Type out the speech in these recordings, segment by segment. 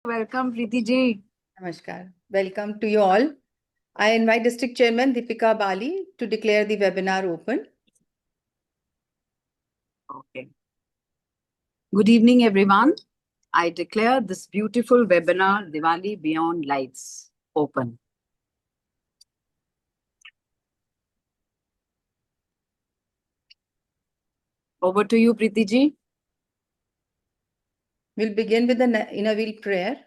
Welcome, Preeti ji. Namaskar. Welcome to you all. I invite District Chairman Deepika Bali to declare the webinar open. Okay. Good evening, everyone. I declare this beautiful webinar, Diwali Beyond Lights, open. Over to you, Preeti ji. We'll begin with the inner wheel prayer.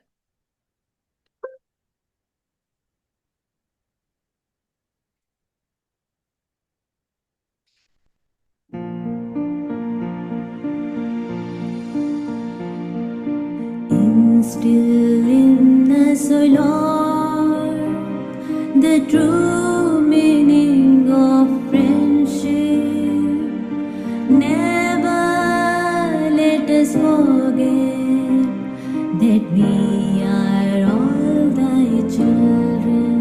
Instill in us, O Lord, the true meaning of friendship. Never let us forget that we are all thy children.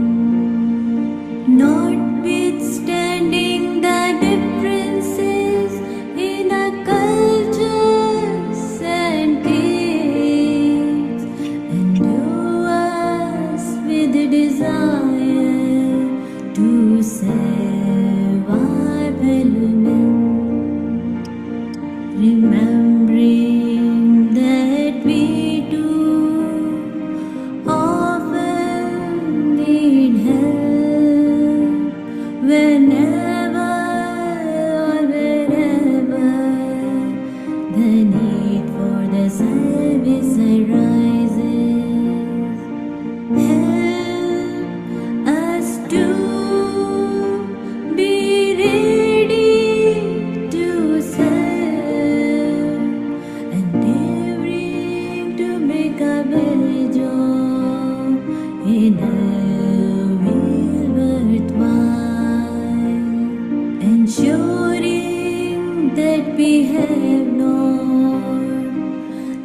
Notwithstanding the differences in our cultures and creeds, endue us with the desire to serve our fellow men, remembering that we too often need help whenever or wherever the need for the service arises. Help us to be ready to serve, endeavoring to make a better job in a will worthwhile, ensuring that we have not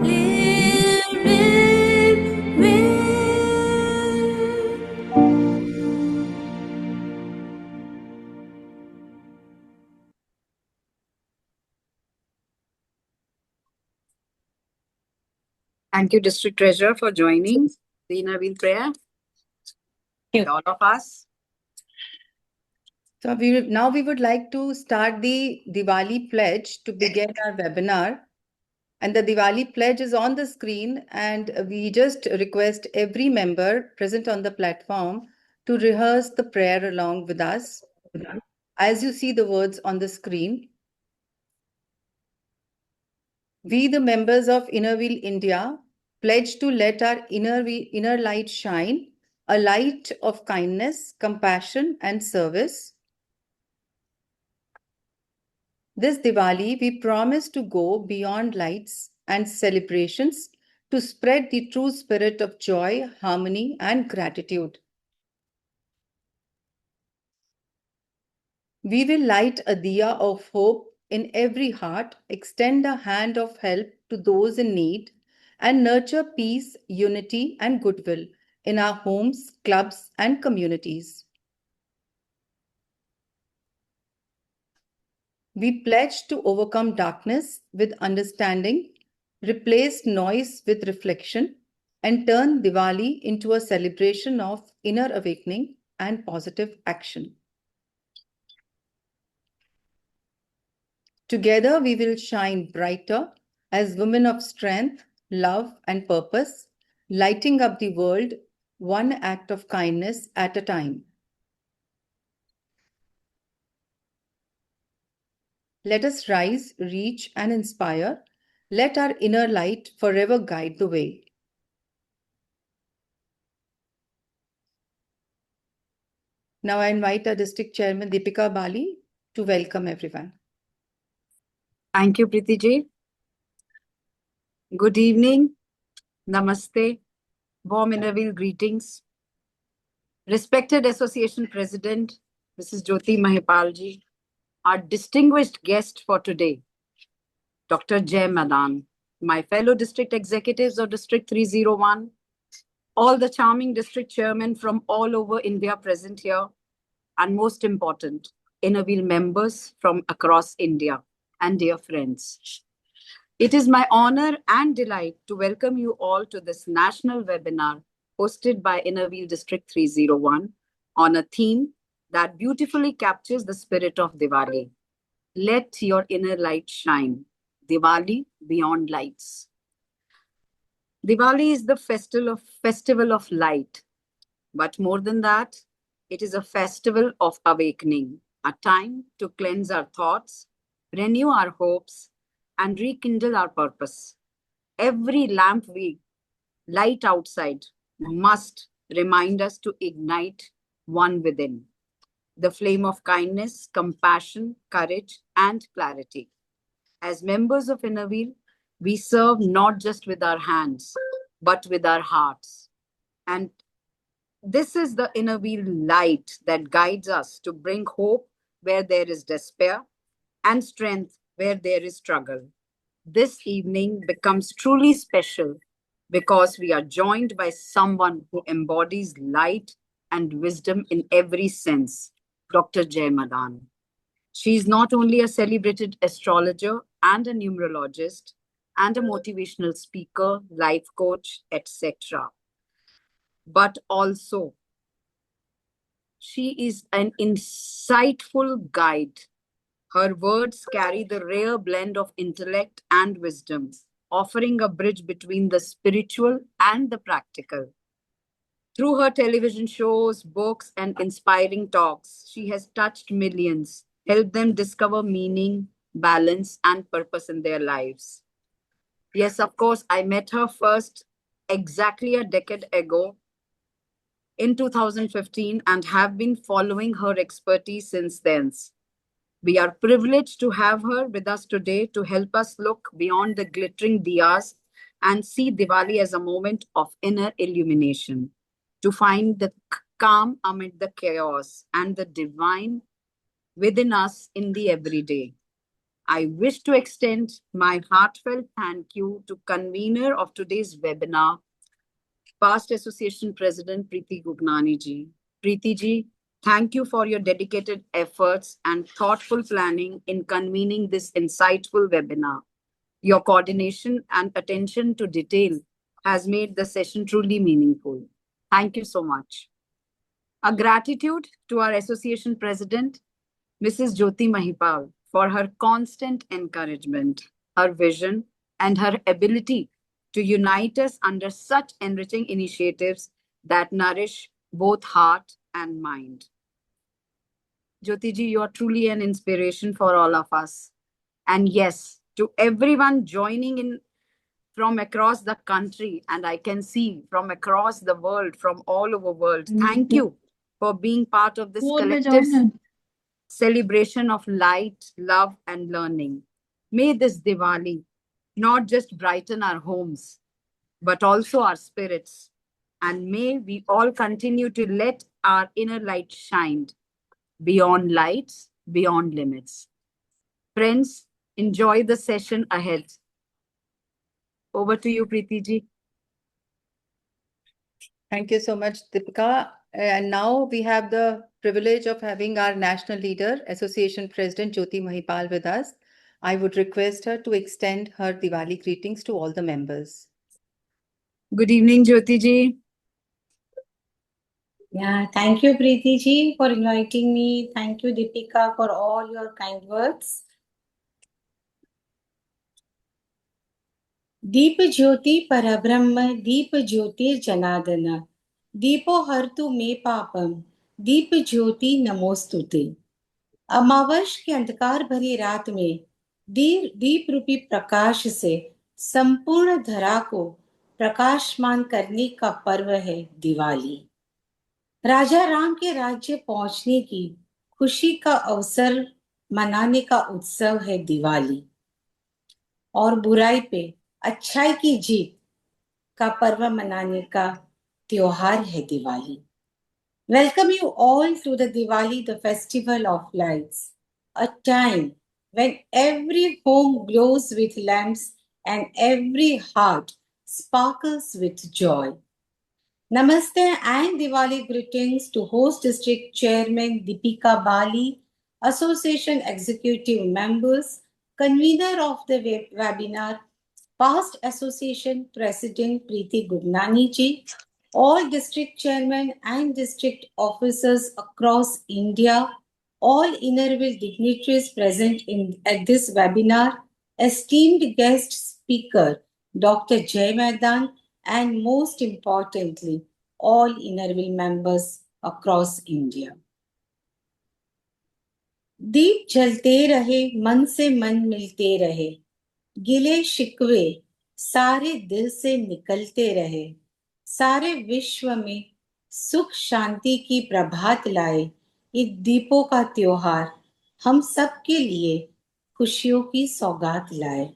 lived with. Thank you, District Treasurer, for joining the inner wheel prayer. All of us. So now we would like to start the Diwali pledge to begin our webinar. And the Diwali pledge is on the screen, and we just request every member present on the platform to rehearse the prayer along with us. As you see the words on the screen, we, the members of Inner Wheel India, pledge to let our inner light shine, a light of kindness, compassion, and service. This Diwali, we promise to go beyond lights and celebrations to spread the true spirit of joy, harmony, and gratitude. We will light a diya of hope in every heart, extend a hand of help to those in need, and nurture peace, unity, and goodwill in our homes, clubs, and communities. We pledge to overcome darkness with understanding, replace noise with reflection, and turn Diwali into a celebration of inner awakening and positive action. Together, we will shine brighter as women of strength, love, and purpose, lighting up the world one act of kindness at a time. Let us rise, reach, and inspire. Let our inner light forever guide the way. Now I invite our District Chairman Deepika Bali to welcome everyone. Thank you, Preeti ji. Good evening. Namaste. Warm inner wheel greetings. Respected Association President, Mrs. Jyoti Mahipal ji, our distinguished guest for today, Dr. Jai Madaan, my fellow district executives of District 301, all the charming district chairmen from all over India present here, and most important, Inner Wheel members from across India, and dear friends. It is my honor and delight to welcome you all to this national webinar hosted by Innerville District 301 on a theme that beautifully captures the spirit of Diwali. Let your inner light shine. Diwali beyond lights. Diwali is the festival of light, but more than that, it is a festival of awakening, a time to cleanse our thoughts, renew our hopes, and rekindle our purpose. Every lamp we light outside must remind us to ignite one within, the flame of kindness, compassion, courage, and clarity. As members of Innerville, we serve not just with our hands, but with our hearts. And this is the Innerville light that guides us to bring hope where there is despair and strength where there is struggle. This evening becomes truly special because we are joined by someone who embodies light and wisdom in every sense, Dr. Jai Madaan. She is not only a celebrated astrologer and a numerologist and a motivational speaker, life coach, etc., but also she is an insightful guide. Her words carry the rare blend of intellect and wisdom, offering a bridge between the spiritual and the practical. Through her television shows, books, and inspiring talks, she has touched millions, helped them discover meaning, balance, and purpose in their lives. Yes, of course, I met her first exactly a decade ago in 2015 and have been following her expertise since then. We are privileged to have her with us today to help us look beyond the glittering diyas and see Diwali as a moment of inner illumination, to find the calm amid the chaos and the divine within us in the everyday. I wish to extend my heartfelt thank you to convener of today's webinar, past Association President Preeti Gugnani ji. Preeti ji, thank you for your dedicated efforts and thoughtful planning in convening this insightful webinar. Your coordination and attention to detail has made the session truly meaningful. Thank you so much. A gratitude to our Association President, Mrs. Jyoti Mahipal, for her constant encouragement, her vision, and her ability to unite us under such enriching initiatives that nourish both heart and mind. Jyoti ji, you are truly an inspiration for all of us. And yes, to everyone joining in from across the country, and I can see from across the world, from all over the world, thank you for being part of this collective celebration of light, love, and learning. May this Diwali not just brighten our homes, but also our spirits. And may we all continue to let our inner light shine beyond lights, beyond limits. Friends, enjoy the session ahead. Over to you, Preeti ji. Thank you so much, Deepika. And now we have the privilege of having our national leader, Association President Jyoti Mahipal with us. I would request her to extend her Diwali greetings to all the members. Good evening, Jyoti ji. Yeah, thank you, Preeti ji, for inviting me. Thank you, Deepika, for all your kind words. दीप ज्योति परब्रह्म दीप ज्योतिर्जनार्दन दीपो हरतु मे पापम दीप ज्योति नमोस्तुते। अमावस के अंधकार भरी रात में दीप रूपी प्रकाश से संपूर्ण धरा को प्रकाशमान करने का पर्व है दिवाली। राजा राम के राज्य पहुंचने की खुशी का अवसर मनाने का उत्सव है दिवाली और बुराई पे अच्छाई की जीत का पर्व मनाने का त्योहार है Diwali. Welcome you all to the Diwali, the festival of lights, a time when every home glows with lamps and every heart sparkles with joy. Namaste and Diwali greetings to host District Chairman Deepika Bali, Association Executive Members, convener of the webinar, past association president Preeti Gugnani ji, all district chairmen and district officers across India, all Innerville dignitaries present at this webinar, esteemed guest speaker Dr. Jay Madaan, and most importantly, all Innerville members across India. दीप जलते रहे, मन से मन मिलते रहे, गिले शिकवे सारे दिल से निकलते रहे, सारे विश्व में सुख शांति की प्रभात लाए ये दीपों का त्योहार हम सब के लिए खुशियों की सौगात लाए.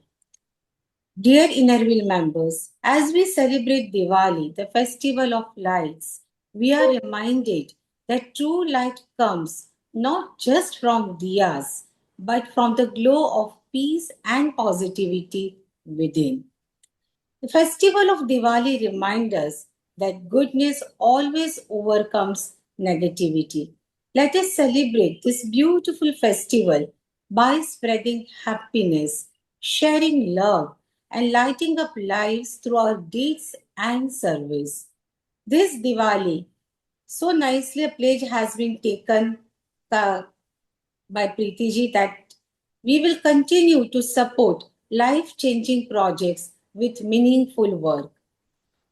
Dear Innerville members, as we celebrate Diwali, the festival of lights, we are reminded that true light comes not just from diyas, but from the glow of peace and positivity within. The festival of Diwali reminds us that goodness always overcomes negativity. Let us celebrate this beautiful festival by spreading happiness, sharing love, and lighting up lives through our deeds and service. This Diwali, so nicely a pledge has been taken by Preeti ji that we will continue to support life-changing projects with meaningful work.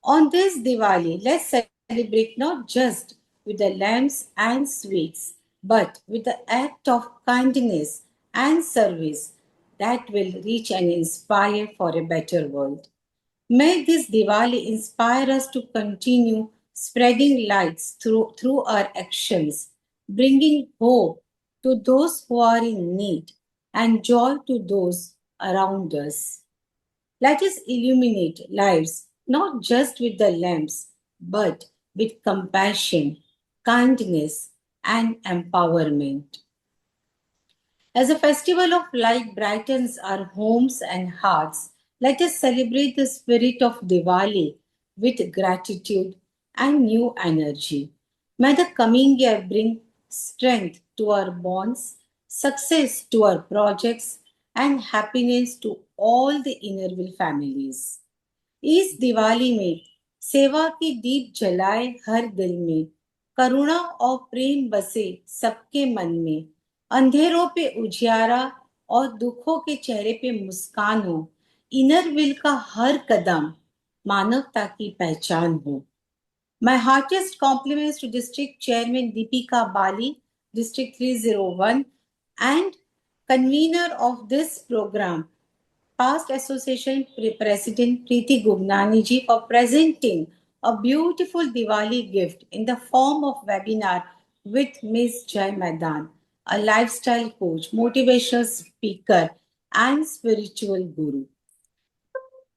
On this Diwali, let's celebrate not just with the lamps and sweets, but with the act of kindness and service that will reach and inspire for a better world. May this Diwali inspire us to continue spreading lights through our actions, bringing hope to those who are in need and joy to those around us. Let us illuminate lives not just with the lamps, but with compassion, kindness, and empowerment. As a festival of light brightens our homes and hearts, let us celebrate the spirit of Diwali with gratitude and new energy. May the coming year bring strength to our bonds, success to our projects, and happiness to all the Innerville families. इस दिवाली में सेवा की दीप जलाए हर दिल में, करुणा और प्रेम बसे सबके मन में, अंधेरों पे उजियारा और दुखों के चेहरे पे मुस्कान हो, इनरविल का हर कदम मानवता की पहचान हो. My heartiest compliments to District Chairman Deepika Bali, District 301, and convener of this program, past association president Preeti Gugnani ji, for presenting a beautiful Diwali gift in the form of webinar with Ms. Jai Madaan, a lifestyle coach, motivational speaker, and spiritual guru.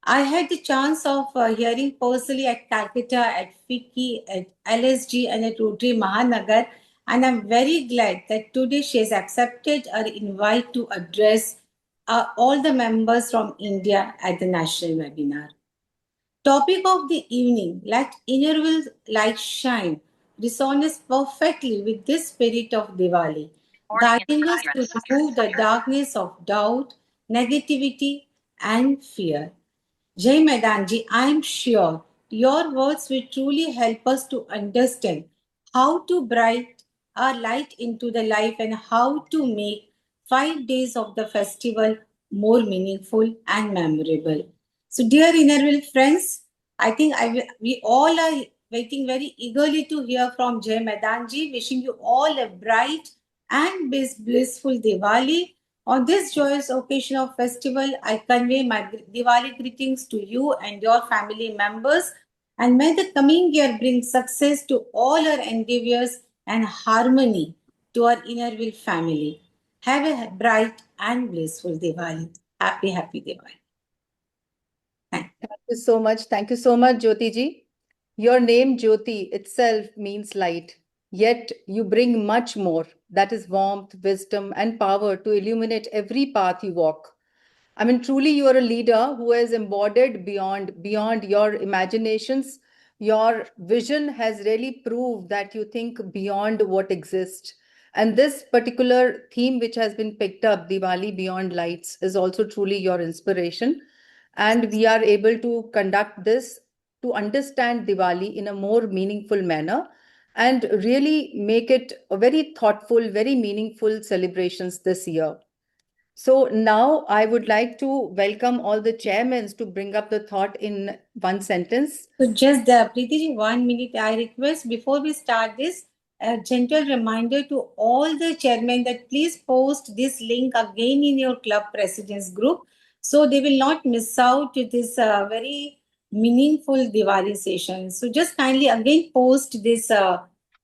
I had the chance of hearing personally at Calcutta, at FICCI, at LSG, and at Rotary Mahanagar, and I'm very glad that today she has accepted our invite to address all the members from India at the national webinar. Topic of the evening, Let Innerville Light Shine, resonates perfectly with this spirit of Diwali, guiding us to remove the darkness of doubt, negativity, and fear. Jai Madanji, I am sure your words will truly help us to understand how to bright our light into the life and how to make 5 days of the festival more meaningful and memorable. So, dear Innerville friends, I think we all are waiting very eagerly to hear from Jai Madanji. Wishing you all a bright and blissful Diwali. On this joyous occasion of festival, I convey my Diwali greetings to you and your family members, and may the coming year bring success to all our endeavors and harmony to our Innerville family. Have a bright and blissful Diwali. Happy Diwali. Thank you so much. Thank you so much, Jyoti ji. Your name, Jyoti, itself means light. Yet you bring much more. That is warmth, wisdom, and power to illuminate every path you walk. I mean, truly, you are a leader who has embodied beyond your imaginations. Your vision has really proved that you think beyond what exists. And this particular theme, which has been picked up, Diwali Beyond Lights, is also truly your inspiration. and we are able to conduct this to understand Diwali in a more meaningful manner and really make it a very thoughtful, very meaningful celebrations this year. So now I would like to welcome all the chairmen to bring up the thought in one sentence. So just Preeti ji, 1 minute. I request before we start this, a gentle reminder to all the chairmen that please post this link again in your club presidents group, so they will not miss out to this very meaningful Diwali session. So just kindly again post this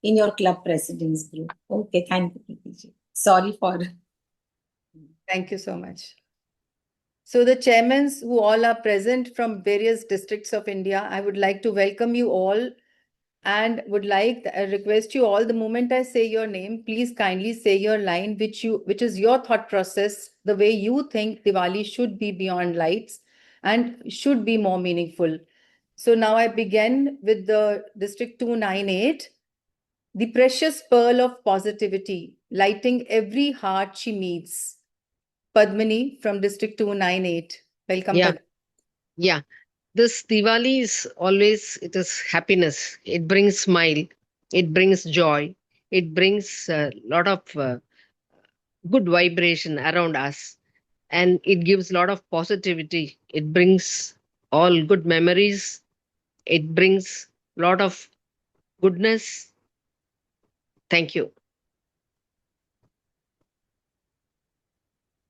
in your club presidents group. Okay, thank you, Preeti ji. Sorry for. Thank you so much. So the chairmen who all are present from various districts of India, I would like to welcome you all and would like request you all, the moment I say your name, please kindly say your line, which is your thought process, the way you think Diwali should be beyond lights and should be more meaningful. So now I begin with the District 298, the precious pearl of positivity, lighting every heart she meets. Padmini from District 298. Welcome, Yeah, Padmini. yeah. This Diwali is always, it is happiness. It brings smile. It brings joy. It brings a lot of good vibration around us. And it gives a lot of positivity. It brings all good memories. It brings a lot of goodness. Thank you.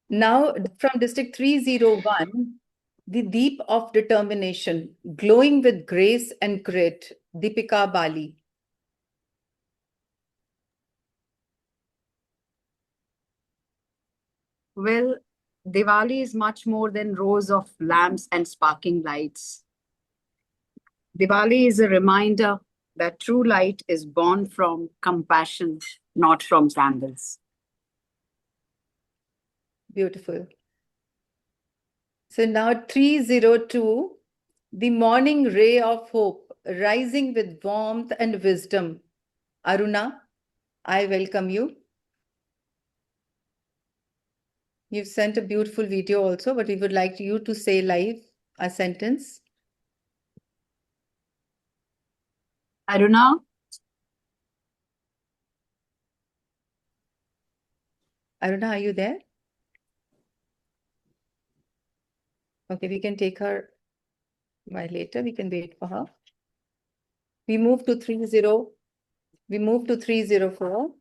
Now from District 301, the deep of determination, glowing with grace and grit, Deepika Bali. Well, Diwali is much more than rows of lamps and sparkling lights. Diwali is a reminder that true light is born from compassion, not from candles. Beautiful. So now 302, the morning ray of hope, rising with warmth and wisdom. Aruna, I welcome you. You've sent a beautiful video also, but we would like you to say live a sentence. Aruna? Aruna, are you there? Okay, we can take her by later. We can wait for her. We move to 304.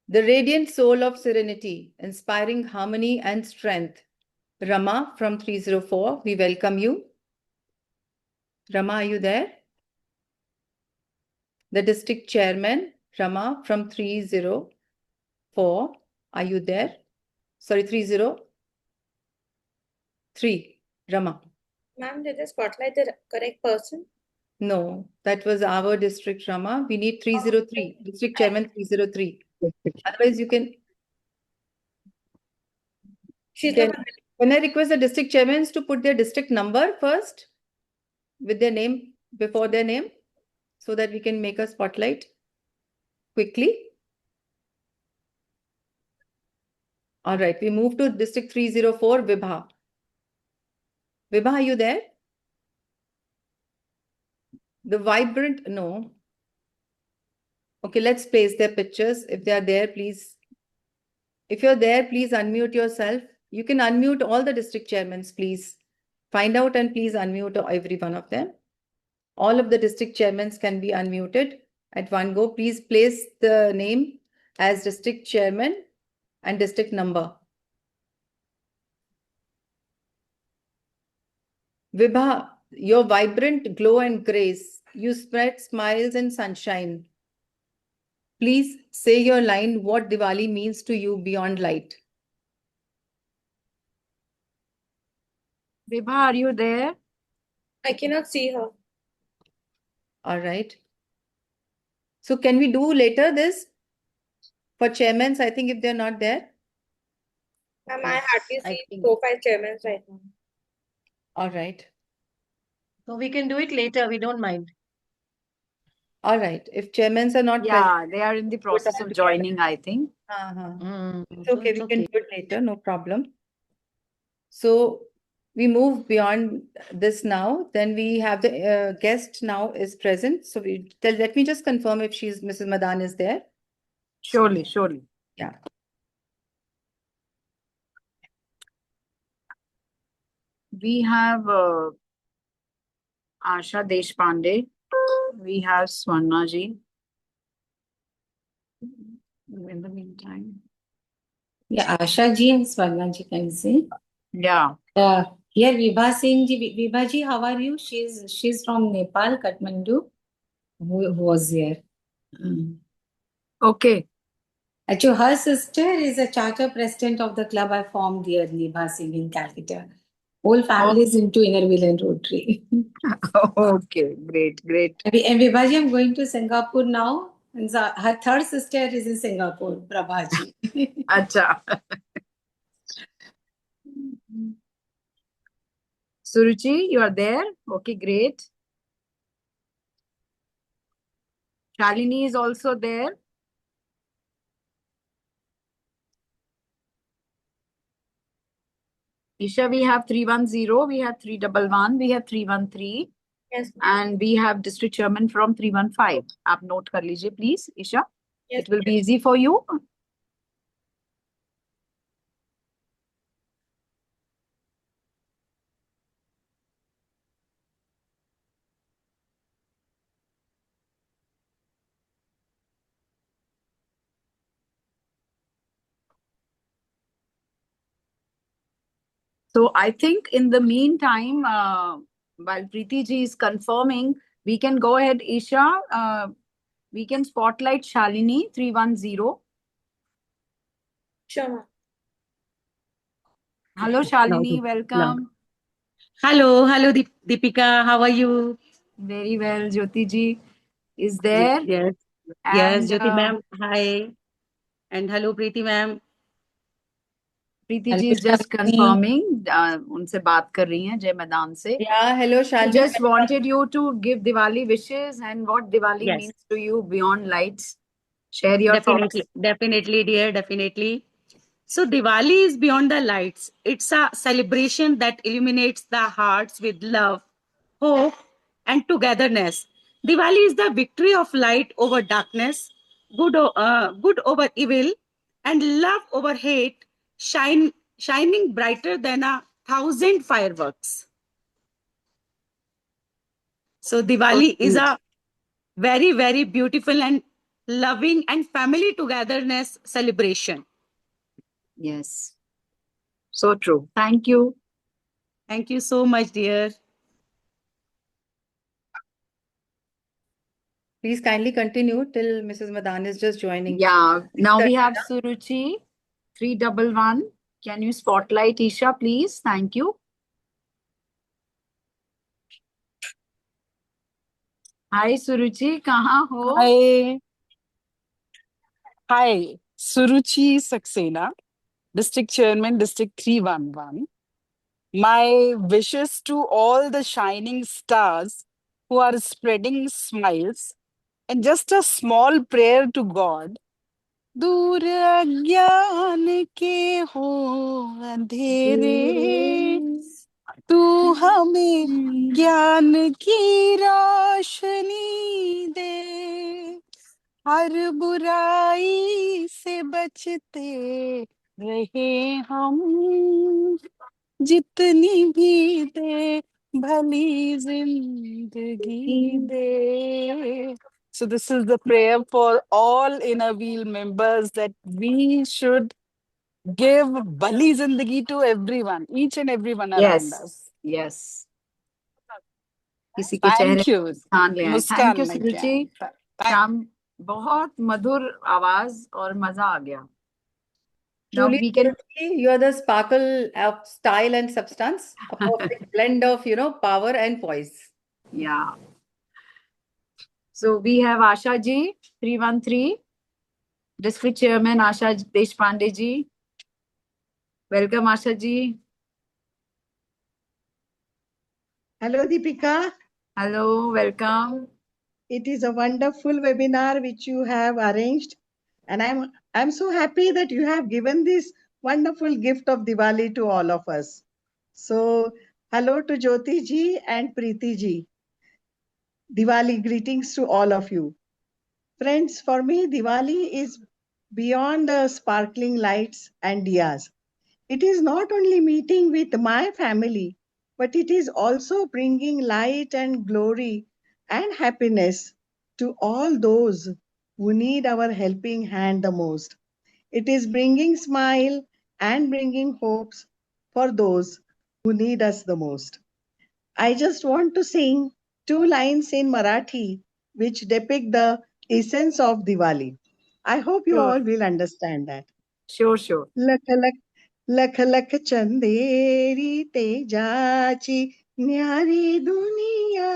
The radiant soul of serenity, inspiring harmony and strength. Rama from 304, we welcome you. Rama, are you there? The district chairman, Rama from 304, are you there? Sorry, 303, Rama. Ma'am, did they spotlight the correct person? No, that was our district, Rama. We need 303, district chairman 303. Otherwise, you can. Can I request the district chairmen to put their district number first with their name before their name so that we can make a spotlight quickly? All right, we move to district 304, Vibha. Vibha, are you there? The vibrant, no. Okay, let's place their pictures. If they are there, please. If you're there, please unmute yourself. You can unmute all the district chairmen, please. Find out and please unmute every one of them. All of the district chairmen can be unmuted at one go. Please place the name as district chairman and district number. Vibha, your vibrant glow and grace, you spread smiles and sunshine. Please say your line, what Diwali means to you beyond light. Vibha, are you there? I cannot see her. All right. So can we do later this for chairmen? I think if they're not there. Ma'am, I hardly I see think- 4-5 chairmen right now. All right. So we can do it later. We don't mind. All right. If chairmen are not Yeah, they are in the process of joining, I think. present. Mm, It's okay. We can do it later. No problem. So we move beyond this now. Then we have the guest now is present. So let me just confirm if Mrs. Madaan is there. Surely, surely. Yeah. We have Asha Deshpande. We have Swarna ji. In the meantime. Yeah, Asha ji and Swarna ji can say. Yeah. Here Vibha Singh ji. Vibha ji, how are you? She's from Nepal, Kathmandu. Who was here? Okay. Actually, her sister is a charter president of the club I formed here, Vibha Singh in Calcutta. Whole family is into Inner Wheel and Rotary. Okay, great, great. And Vibha ji, I'm going to Singapore now. And her third sister is in Singapore, Prabha ji. Acha. Suruchi, you are there? Okay, great. Shalini is also there. Isha, we have 310, we have 311, we have 313. Yes. And we have district chairman from 315. Aap note kar lijiye, please, Isha. Yes. It will be easy for you. So I think in the meantime, while Preeti ji is confirming, we can go ahead, Isha. We can spotlight Shalini 310. Sure, ma'am. Hello, Shalini. Welcome. Hello, Deepika. How are you? Very well. Jyoti ji is there. Yes, And Jyoti ma'am. Hi, and hello, Preeti ma'am. Preeti ji is just confirming. उनसे बात कर रही हैं जय मैदान से. Yeah, hello, We Shalini. just wanted you to give Diwali wishes and what Diwali Yes. means to you beyond lights. Share your thoughts. Definitely, dear, definitely. So Diwali is beyond the lights. It's a celebration that illuminates the hearts with love, hope, and togetherness. Diwali is the victory of light over darkness, good over evil, and love over hate, shining brighter than 1,000 fireworks. So Diwali is a very, very beautiful and loving and family togetherness celebration. Yes. So true. Thank you. Thank you so much, dear. Please kindly continue till Mrs. Madaan is just joining. Yeah. Now we have Suruchi 311. Can you spotlight Isha, please? Thank you. Hi, Suruchi. Kahan ho? Hi, Suruchi Saxena, District Chairman, District 311. My wishes to all the shining stars who are spreading smiles, and just a small prayer to God. दूर अज्ञान के हो अंधेरे, तू हमें ज्ञान की रोशनी दे, हर बुराई से बचते रहे हम, जितनी भी दे भली जिंदगी दे. So this is the prayer for all inner wheel members that we should give Bali Zindagi to everyone, each and everyone around us. Yes. किसी के चेहरे Thank you. मुस्कान ले आए. मुस्कान Thank you, लेके Suruchi. आए. शाम बहुत मधुर आवाज और मजा आ गया. Now Truly, we can. you are the sparkle of style and substance, a perfect blend of, power and poise. Yeah. So we have Asha ji, 313. District Chairman Asha Deshpande ji. Welcome, Asha ji. Hello, Deepika. Hello, welcome. It is a wonderful webinar which you have arranged, and I'm so happy that you have given this wonderful gift of Diwali to all of us. So, hello to Jyoti ji and Preeti ji. Diwali greetings to all of you. Friends, for me, Diwali is beyond the sparkling lights and diyas. It is not only meeting with my family, but it is also bringing light and glory and happiness to all those who need our helping hand the most. It is bringing smile and bringing hopes for those who need us the most. I just want to sing two lines in Marathi which depict the essence of Diwali. I hope you Sure. all will understand that. Sure. लख लख लख लख चंदेरी तेजाची न्यारी दुनिया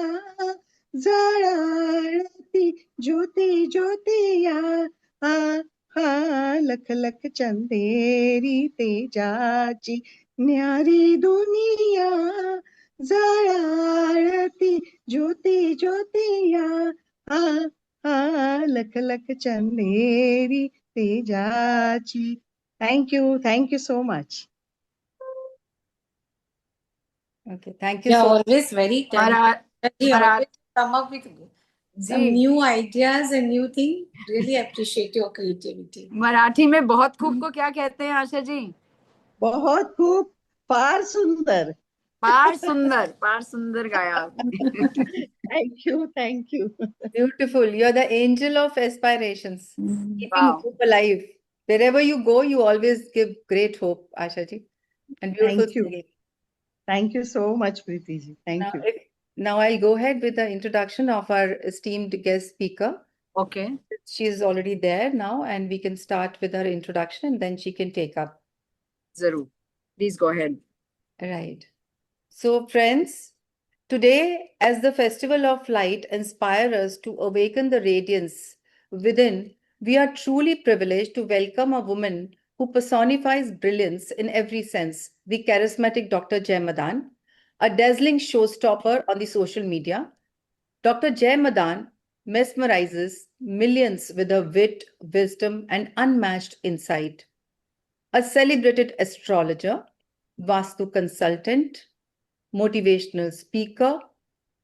जळाळती ज्योती ज्योतिया हा हा लख लख चंदेरी तेजाची न्यारी दुनिया जळाळती ज्योती ज्योतिया हा हा लख लख Chanderi तेजाची. Thank you so much. Okay, thank you You're so much. always very talented. You Mara- always come up with some ji new ideas and new thing. Really appreciate your creativity. Marathi में बहुत खूब को क्या कहते हैं आशा जी? बहुत खूब, फार सुंदर. पार सुंदर गाया आपने. Thank you. Beautiful. You're the angel of aspirations, keeping Wow. hope alive. Wherever you go, you always give great hope, Asha ji, and beautiful Thank you. singing. Thank you so much, Preeti ji. Thank you. Now I'll go ahead with the introduction of our esteemed guest speaker. Okay. She's already there now, and we can start with her introduction, and then she can take up. जरूर. Please go ahead. Right. So, friends, today, as the festival of light inspires us to awaken the radiance within, we are truly privileged to welcome a woman who personifies brilliance in every sense, the charismatic Dr. Jai Madaan, a dazzling showstopper on the social media. Dr. Jai Madaan mesmerizes millions with her wit, wisdom, and unmatched insight. A celebrated astrologer, Vastu consultant, motivational speaker,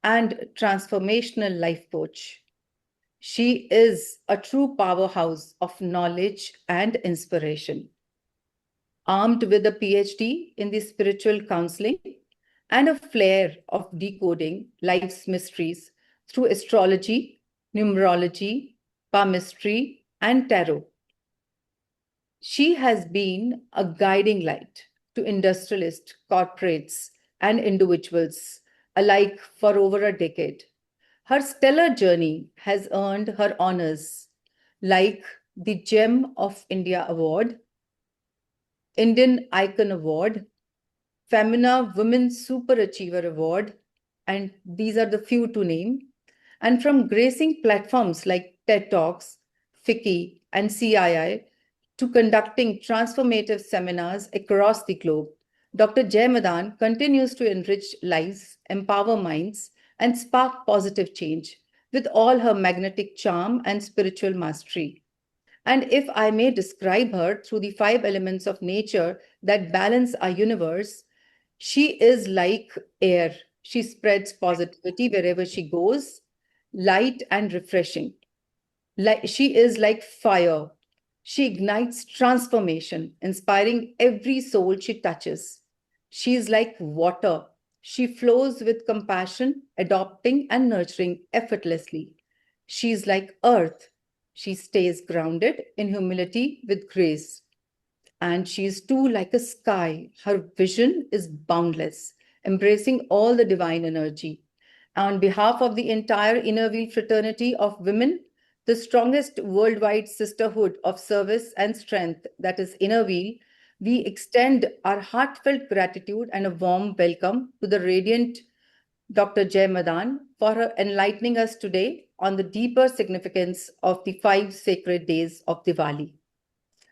and transformational life coach. She is a true powerhouse of knowledge and inspiration. Armed with a PhD in the spiritual counseling and a flair of decoding life's mysteries through astrology, numerology, palmistry, and tarot. She has been a guiding light to industrialists, corporates, and individuals alike for over a decade. Her stellar journey has earned her honors like the Gem of India Award, Indian Icon Award, Femina Women Super Achiever Award, and these are the few to name. And from gracing platforms like TED Talks, FICCI, and CII to conducting transformative seminars across the globe, Dr. Jai Madaan continues to enrich lives, empower minds, and spark positive change with all her magnetic charm and spiritual mastery. And if I may describe her through the 5 elements of nature that balance our universe, she is like air. She spreads positivity wherever she goes, light and refreshing. She is like fire. She ignites transformation, inspiring every soul she touches. She is like water. She flows with compassion, adopting and nurturing effortlessly. She is like earth. She stays grounded in humility with grace. And she is too like a sky. Her vision is boundless, embracing all the divine energy. On behalf of the entire Inner Wheel fraternity of women, the strongest worldwide sisterhood of service and strength, that is Inner Wheel, we extend our heartfelt gratitude and a warm welcome to the radiant Dr. Jai Madaan for her enlightening us today on the deeper significance of the 5 sacred days of Diwali.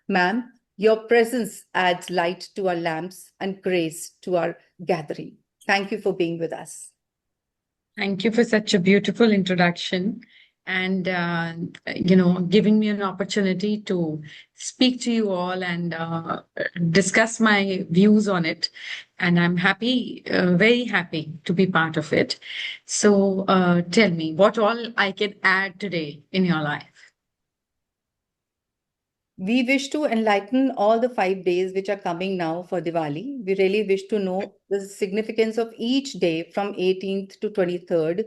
Ma'am, your presence adds light to our lamps and grace to our gathering. Thank you for being with us. Thank you for such a beautiful introduction. and giving me an opportunity to speak to you all and discuss my views on it. And I'm happy, very happy to be part of it. So tell me what all I can add today in your life. We wish to enlighten all the 5 days which are coming now for Diwali. We really wish to know the significance of each day from 18th to 23rd.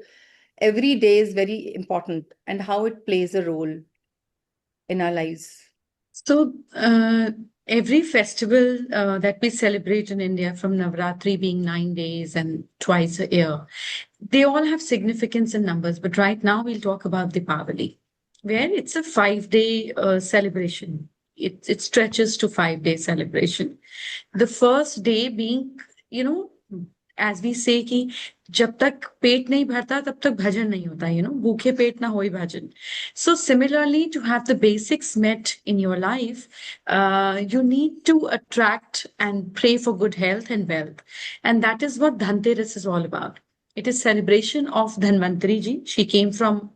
Every day is very important and how it plays a role in our lives. So every festival that we celebrate in India, from Navratri being 9 days and twice a year, they all have significance in numbers. But right now we'll talk about Deepavali, where it's a 5 day celebration. It stretches to 5 day celebration. The first day being, as we say कि जब तक पेट नहीं भरता तब तक भजन नहीं होता, भूखे पेट ना होई भजन. So similarly, to have the basics met in your life, you need to attract and pray for good health and wealth. And that is what Dhanteras is all about. It is celebration of Dhanvantari ji. She came from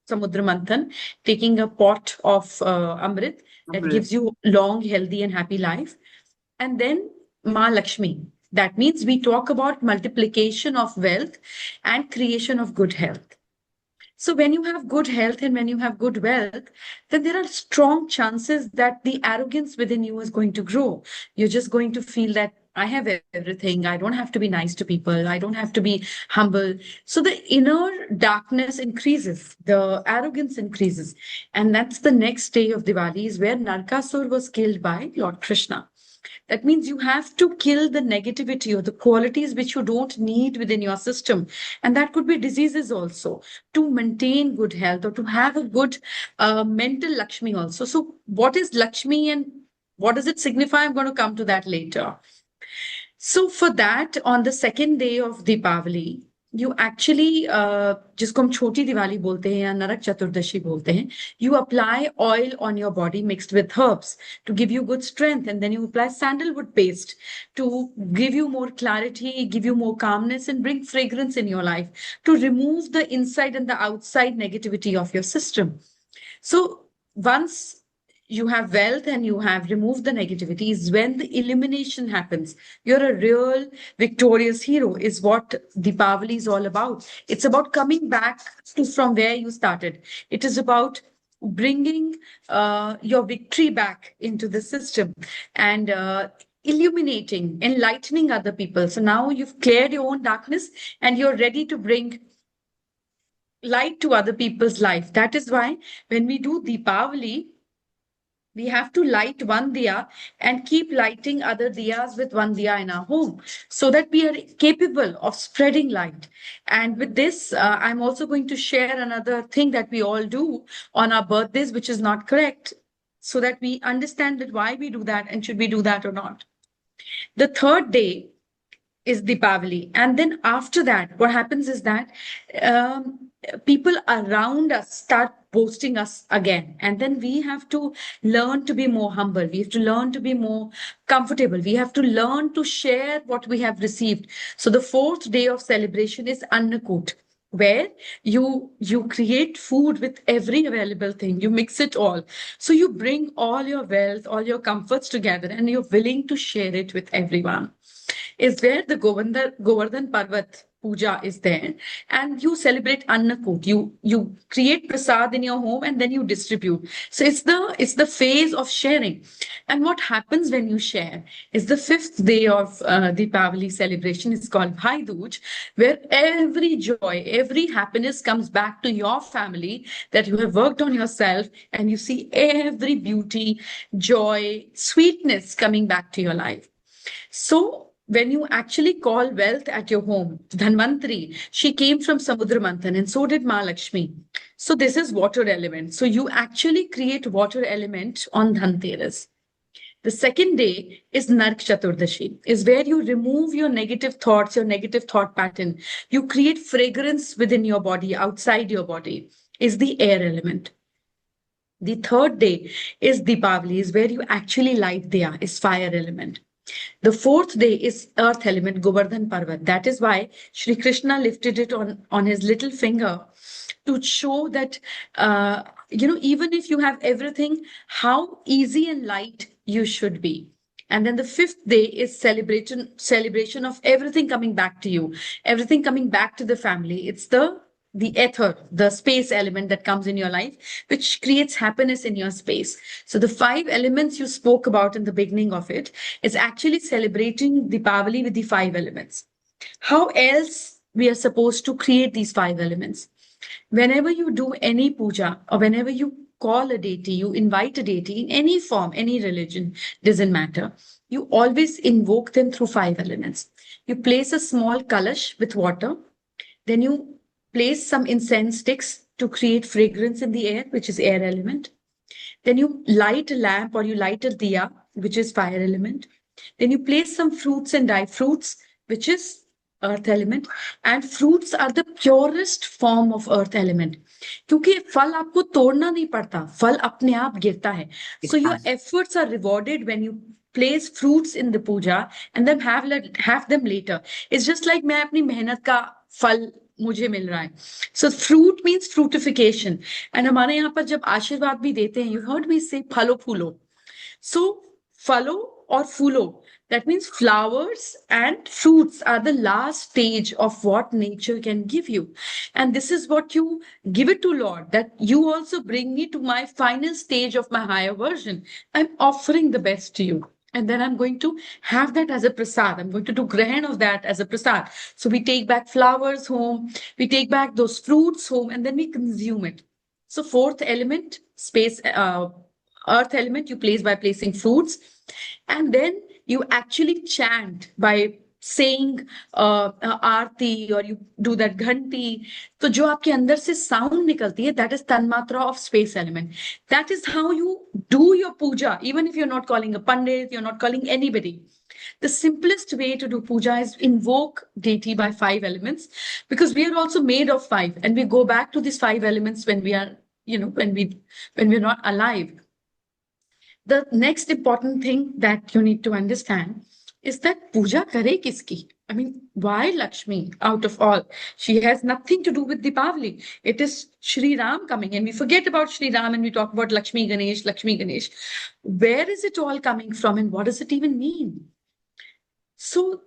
Samudra Manthan, taking a pot of Amrit that gives you long, healthy, and happy life. And then Ma Lakshmi. That means we talk about multiplication of wealth and creation of good health. So when you have good health and when you have good wealth, then there are strong chances that the arrogance within you is going to grow. You're just going to feel that I have everything. I don't have to be nice to people. I don't have to be humble. So the inner darkness increases, the arrogance increases. And that's the next day of Diwali, is where Narkasur was killed by Lord Krishna. That means you have to kill the negativity or the qualities which you don't need within your system. And that could be diseases also, to maintain good health or to have a good mental Lakshmi also. So what is Lakshmi and what does it signify? I'm going to come to that later. So for that, on the second day of Deepavali, you actually, जिसको हम छोटी दिवाली बोलते हैं या नरक चतुर्दशी बोलते हैं, you apply oil on your body mixed with herbs to give you good strength, and then you apply sandalwood paste to give you more clarity, give you more calmness, and bring fragrance in your life to remove the inside and the outside negativity of your system. So once you have wealth and you have removed the negativity, is when the elimination happens. You're a real victorious hero, is what Deepavali is all about. It's about coming back to from where you started. It is about bringing your victory back into the system and illuminating, enlightening other people. So now you've cleared your own darkness and you're ready to bring light to other people's life. That is why when we do Deepavali, we have to light one diya and keep lighting other diyas with one diya in our home so that we are capable of spreading light. And with this, I'm also going to share another thing that we all do on our birthdays, which is not correct, so that we understand that why we do that and should we do that or not. The third day is Deepavali. And then after that, what happens is that people around us start boasting us again. And then we have to learn to be more humble. We have to learn to be more comfortable. We have to learn to share what we have received. So the fourth day of celebration is Annakut, where you create food with every available thing. You mix it all. So you bring all your wealth, all your comforts together, and you're willing to share it with everyone. Is where the Govardhan Parvat puja is there, and you celebrate Annakut. You create prasad in your home and then you distribute. So it's the phase of sharing. And what happens when you share is the fifth day of Deepavali celebration is called Bhai Dooj, where every joy, every happiness comes back to your family that you have worked on yourself, and you see every beauty, joy, sweetness coming back to your life. So when you actually call wealth at your home, Dhanvantari, she came from Samudra Manthan, and so did Ma Lakshmi. So this is water element. So you actually create water element on Dhanteras. The second day is Nark Chaturdashi, is where you remove your negative thoughts, your negative thought pattern. You create fragrance within your body, outside your body, is the air element. The third day is Deepavali, is where you actually light diya, is fire element. The fourth day is earth element, Govardhan Parvat. That is why Shri Krishna lifted it on his little finger to show that, even if you have everything, how easy and light you should be. And then the fifth day is celebration of everything coming back to you, everything coming back to the family. It's the ether, the space element that comes in your life, which creates happiness in your space. So the 5 elements you spoke about in the beginning of it is actually celebrating Deepavali with the 5 elements. How else we are supposed to create these 5 elements? Whenever you do any puja or whenever you call a deity, you invite a deity in any form, any religion, doesn't matter. You always invoke them through 5 elements. You place a small kalash with water, then you place some incense sticks to create fragrance in the air, which is air element. Then you light a lamp or you light a diya, which is fire element. Then you place some fruits and dry fruits, which is earth element. And fruits are the purest form of earth element. क्योंकि फल आपको तोड़ना नहीं पड़ता, फल अपने आप गिरता है. So your efforts are rewarded when you place fruits in the puja and then have them later. It's just like मैं अपनी मेहनत का फल मुझे मिल रहा है. So fruit means fruitification. And हमारे यहाँ पर जब आशीर्वाद भी देते हैं, you heard me say फलो फूलो. So फलो और फूलो, that means flowers and fruits are the last stage of what nature can give you. And this is what you give it to Lord, that you also bring me to my final stage of my higher version. I'm offering the best to you. And then I'm going to have that as a prasad. I'm going to do grahan of that as a prasad. So we take back flowers home, we take back those fruits home, and then we consume it. So 4th element, space, earth element, you place by placing fruits. And then you actually chant by saying aarti, or you do that ghanti. So jo aapke andar se sound nikalti hai, that is tanmatra of space element. That is how you do your puja, even if you're not calling a pandit, you're not calling anybody. The simplest way to do puja is invoke deity by 5 elements, because we are also made of 5, and we go back to these 5 elements when we are, when we're not alive. The next important thing that you need to understand is that puja kare kiski? I mean, why Lakshmi out of all? She has nothing to do with Deepavali. It is Shri Ram coming, and we forget about Shri Ram and we talk about Lakshmi Ganesh, Lakshmi Ganesh. Where is it all coming from, and what does it even mean? So,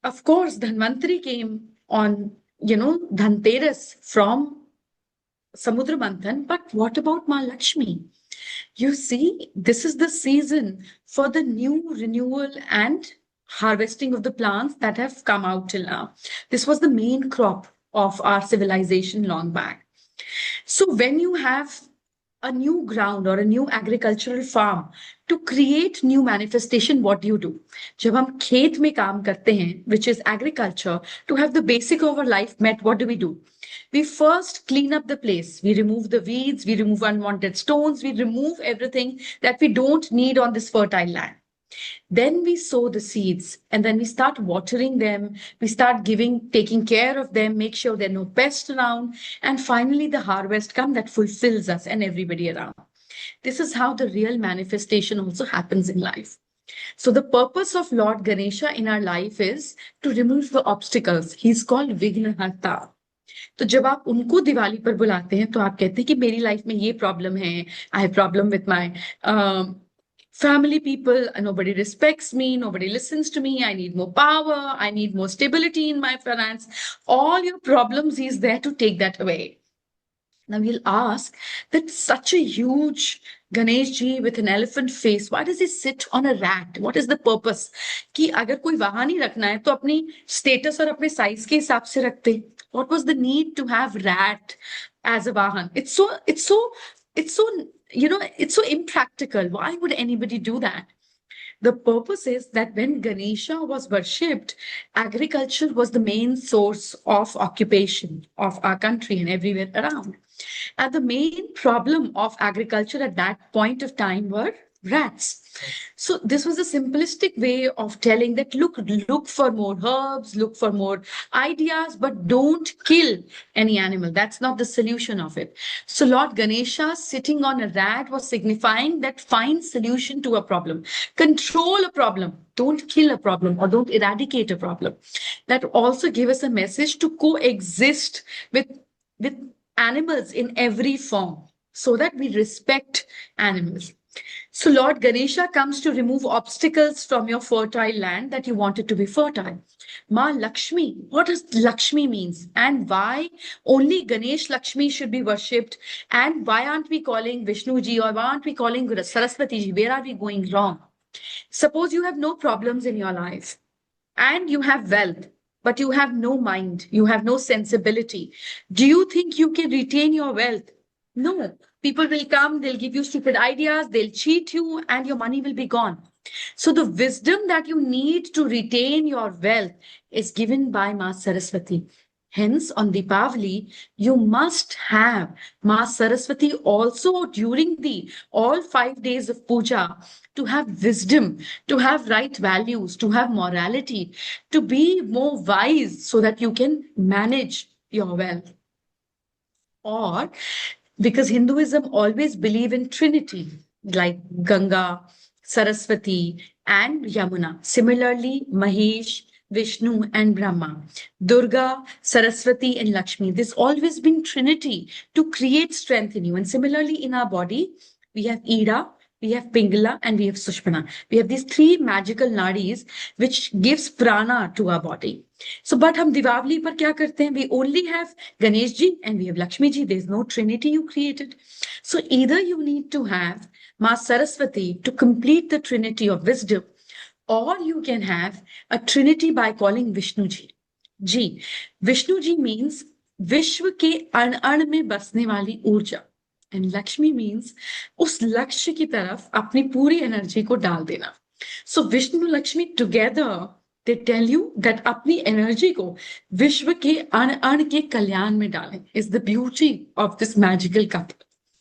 of course, Dhanvantari came on, Dhanteras from Samudra Manthan, but what about Ma Lakshmi? You see, this is the season for the new renewal and harvesting of the plants that have come out till now. This was the main crop of our civilization long back. So when you have a new ground or a new agricultural farm to create new manifestation, what do? जब हम खेत में काम करते हैं, which is agriculture, to have the basic of our life met, what do? We first clean up the place. We remove the weeds, we remove unwanted stones, we remove everything that we don't need on this fertile land. Then we sow the seeds, and then we start watering them. We start taking care of them, make sure there are no pests around. And finally, the harvest comes that fulfills us and everybody around. This is how the real manifestation also happens in life. So the purpose of Lord Ganesha in our life is to remove the obstacles. He's called Vignaharta. तो जब आप उनको दिवाली पर बुलाते हैं तो आप कहते हैं कि मेरी लाइफ में ये प्रॉब्लम है, I have problem with my family people, nobody respects me, nobody listens to me, I need more power, I need more stability in my finance. All your problems, he's there to take that away. Now we'll ask that such a huge Ganesh ji with an elephant face, why does he sit on a rat? What is the purpose? कि अगर कोई वाहन ही रखना है तो अपनी status और अपने size के हिसाब से रखते. What was the need to have rat as a vahan? It's so impractical. Why would anybody do that? The purpose is that when Ganesha was worshipped, agriculture was the main source of occupation of our country and everywhere around. And the main problem of agriculture at that point of time were rats. So this was a simplistic way of telling that, look for more herbs, look for more ideas, but don't kill any animal. That's not the solution of it. So Lord Ganesha sitting on a rat was signifying that find solution to a problem, control a problem, don't kill a problem or don't eradicate a problem. That also gave us a message to coexist with animals in every form so that we respect animals. So Lord Ganesha comes to remove obstacles from your fertile land that you want it to be fertile. Ma Lakshmi, what does Lakshmi means? And why only Ganesh Lakshmi should be worshipped? And why aren't we calling Vishnu ji, or why aren't we calling Saraswati ji? Where are we going wrong? Suppose you have no problems in your life and you have wealth, but you have no mind, you have no sensibility. Do you think you can retain your wealth? No. People will come, they'll give you stupid ideas, they'll cheat you, and your money will be gone. So the wisdom that you need to retain your wealth is given by Ma Saraswati. Hence, on Deepavali, you must have Ma Saraswati also during the all 5 days of puja to have wisdom, to have right values, to have morality, to be more wise so that you can manage your wealth. Or because Hinduism always believe in trinity, like Ganga, Saraswati, and Yamuna. Similarly, Mahesh, Vishnu, and Brahma, Durga, Saraswati, and Lakshmi. There's always been trinity to create strength in you. And similarly, in our body, we have Ida, we have Pingala, and we have Sushmana. We have these 3 magical nadis which gives prana to our body. So, but hum Diwali par kya karte hain? We only have Ganesh ji and we have Lakshmi ji. There's no trinity you created. So either you need to have Ma Saraswati to complete the trinity of wisdom, or you can have a trinity by calling Vishnu ji. Ji. Vishnu ji means Vishwa ke an mein basne wali urja. And Lakshmi means उस लक्ष्य की तरफ अपनी पूरी energy को डाल देना. So Vishnu Lakshmi together, they tell you that अपनी एनर्जी को विश्व के अण के कल्याण में डालें. Is the beauty of this magical couple.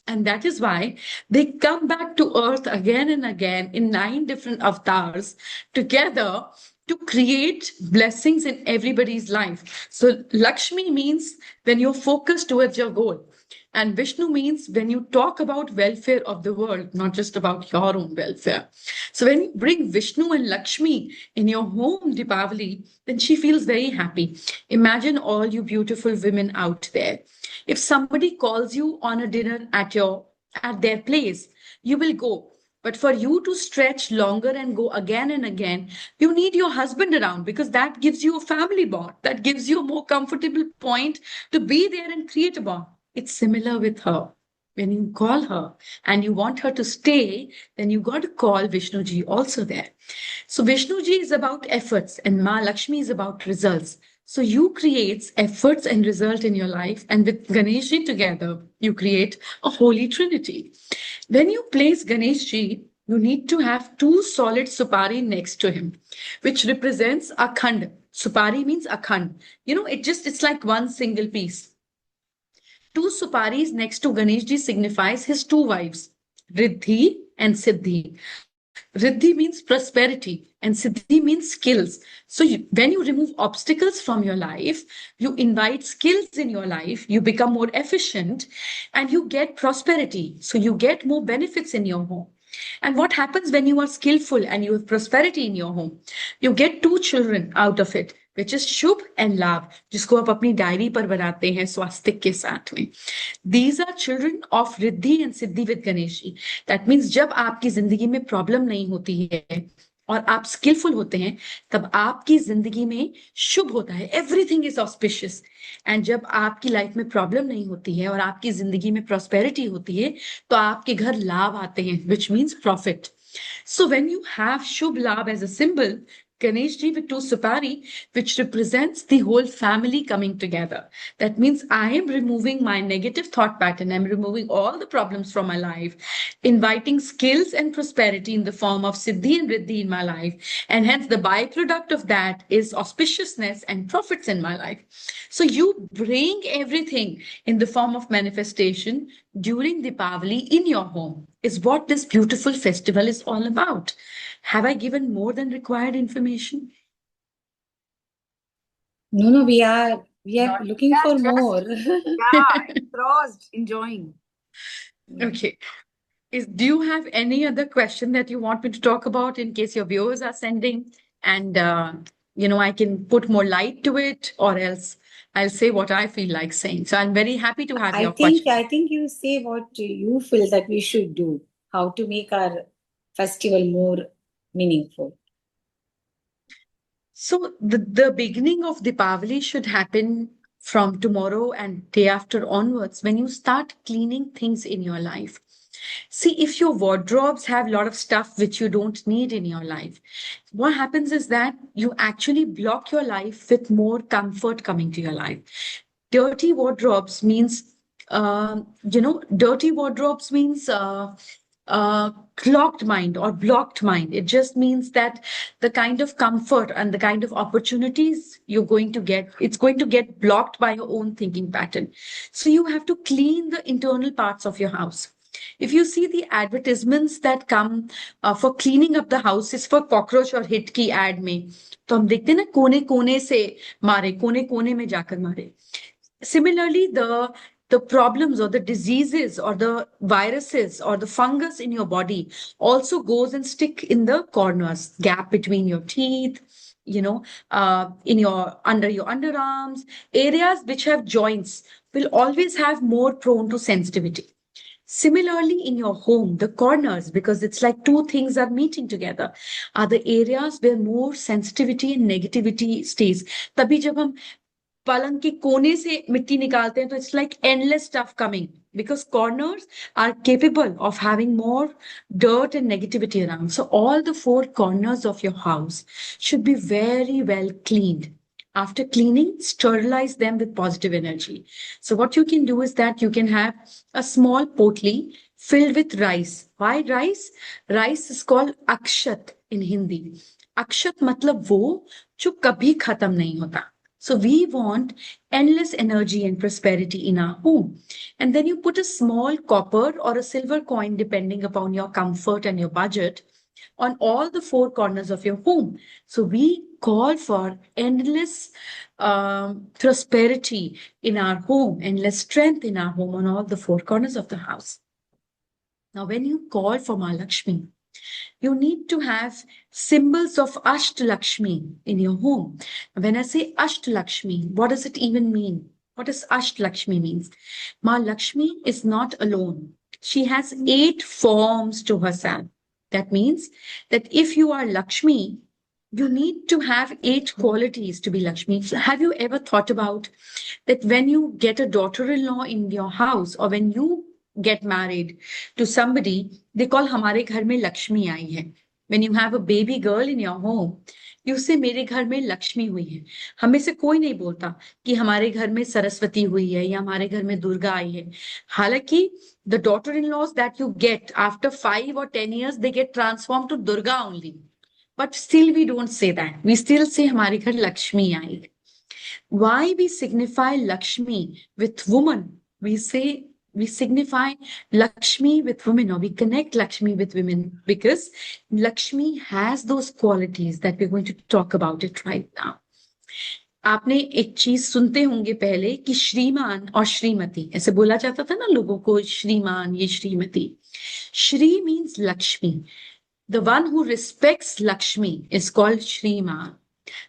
And that is why they come back to earth again and again in 9 different avatars together to create blessings in everybody's life. So Lakshmi means when you're focused towards your goal. And Vishnu means when you talk about welfare of the world, not just about your own welfare. So when you bring Vishnu and Lakshmi in your home Deepavali, then she feels very happy. Imagine all you beautiful women out there. If somebody calls you on a dinner at their place, you will go. But for you to stretch longer and go again and again, you need your husband around, because that gives you a family bond. That gives you a more comfortable point to be there and create a bond. It's similar with her. When you call her and you want her to stay, then you got to call Vishnu ji also there. So Vishnu ji is about efforts and Ma Lakshmi is about results. So you create efforts and result in your life, and with Ganesh ji together, you create a holy trinity. When you place Ganesh ji, you need to have 2 solid supari next to him, which represents akhand. Supari means akhand. You know, it's like one single piece. 2 suparis next to Ganesh ji signifies his 2 wives, Riddhi and Siddhi. Riddhi means prosperity and Siddhi means skills. So when you remove obstacles from your life, you invite skills in your life, you become more efficient and you get prosperity. So you get more benefits in your home. And what happens when you are skillful and you have prosperity in your home? You get 2 children out of it, which is Shubh and Labh, जिसको आप अपनी diary पर बनाते हैं स्वास्तिक के साथ में. These are children of Riddhi and Siddhi with Ganesh ji. That means जब आपकी जिंदगी में प्रॉब्लम नहीं होती है और आप स्किलफुल होते हैं, तब आपकी जिंदगी में शुभ होता है. Everything is auspicious. एंड जब आपकी लाइफ में प्रॉब्लम नहीं होती है और आपकी जिंदगी में प्रॉस्पेरिटी होती है, तो आपके घर लाभ आते हैं, which means profit. So when you have Shubh Labh as a symbol, Ganesh ji with 2 supari, which represents the whole family coming together. That means I am removing my negative thought pattern. I'm removing all the problems from my life, inviting skills and prosperity in the form of Siddhi and Riddhi in my life. And hence the byproduct of that is auspiciousness and profits in my life. So you bring everything in the form of manifestation during Deepavali in your home is what this beautiful festival is all about. Have I given more than required information? No, we are looking for more. Engrossed, enjoying. Okay. Do you have any other question that you want me to talk about in case your viewers are sending? And I can put more light to it, or else I'll say what I feel like saying. So I'm very happy to have your question. I think you say what you feel that we should do, how to make our festival more meaningful. So the beginning of Deepavali should happen from tomorrow and day after onwards, when you start cleaning things in your life. See, if your wardrobes have a lot of stuff which you don't need in your life, what happens is that you actually block your life with more comfort coming to your life. Dirty wardrobes means, dirty wardrobes means clogged mind or blocked mind. It just means that the kind of comfort and the kind of opportunities you're going to get, it's going to get blocked by your own thinking pattern. So you have to clean the internal parts of your house. If you see the advertisements that come for cleaning up the house, is for cockroach or hit की ad में, तो हम देखते हैं ना कोने कोने से मारे, कोने कोने में जाकर मारे. Similarly, the problems or the diseases or the viruses or the fungus in your body also goes and stick in the corners, gap between your teeth, in your under your underarms, areas which have joints will always have more prone to sensitivity. Similarly, in your home, the corners, because it's like two things are meeting together, are the areas where more sensitivity and negativity stays. तभी जब हम पलंग के कोने से मिट्टी निकालते हैं तो it's like endless stuff coming, because corners are capable of having more dirt and negativity around. So all the four corners of your house should be very well cleaned. After cleaning, sterilize them with positive energy. So what you can do is that you can have a small potli filled with rice. Why rice? Rice is called akshat in Hindi. Akshat matlab wo jo kabhi khatam nahi hota. So we want endless energy and prosperity in our home. And then you put a small copper or a silver coin, depending upon your comfort and your budget, on all the four corners of your home. So we call for endless prosperity in our home, endless strength in our home on all the four corners of the house. Now, when you call for Lakshmi, you need to have symbols of Lakshmi in your home. When I say Lakshmi, what does it even mean? What does Lakshmi means? Lakshmi is not alone. She has 8 forms to herself. That means that if you are Lakshmi, you need to have 8 qualities to be Lakshmi. So have you ever thought about that when you get a daughter-in-law in your house, or when you get married to somebody, they call hamare ghar mein Lakshmi aayi hai. When you have a baby girl in your home, you say मेरे घर में लक्ष्मी हुई है. हमें से कोई नहीं बोलता कि हमारे घर में सरस्वती हुई है या हमारे घर में दुर्गा आई है. हालांकि the daughter-in-laws that you get after 5 or 10 years, they get transformed to Durga only. But still we don't say that. We still say हमारे घर लक्ष्मी आई है. Why we signify Lakshmi with woman? We signify Lakshmi with women, or we connect Lakshmi with women, because Lakshmi has those qualities that we're going to talk about it right now. आपने एक चीज सुनते होंगे पहले कि श्रीमान और श्रीमती ऐसे बोला जाता था ना लोगों को, श्रीमान, ये Shrimati. Shri means Lakshmi. The one who respects Lakshmi is called Shriman.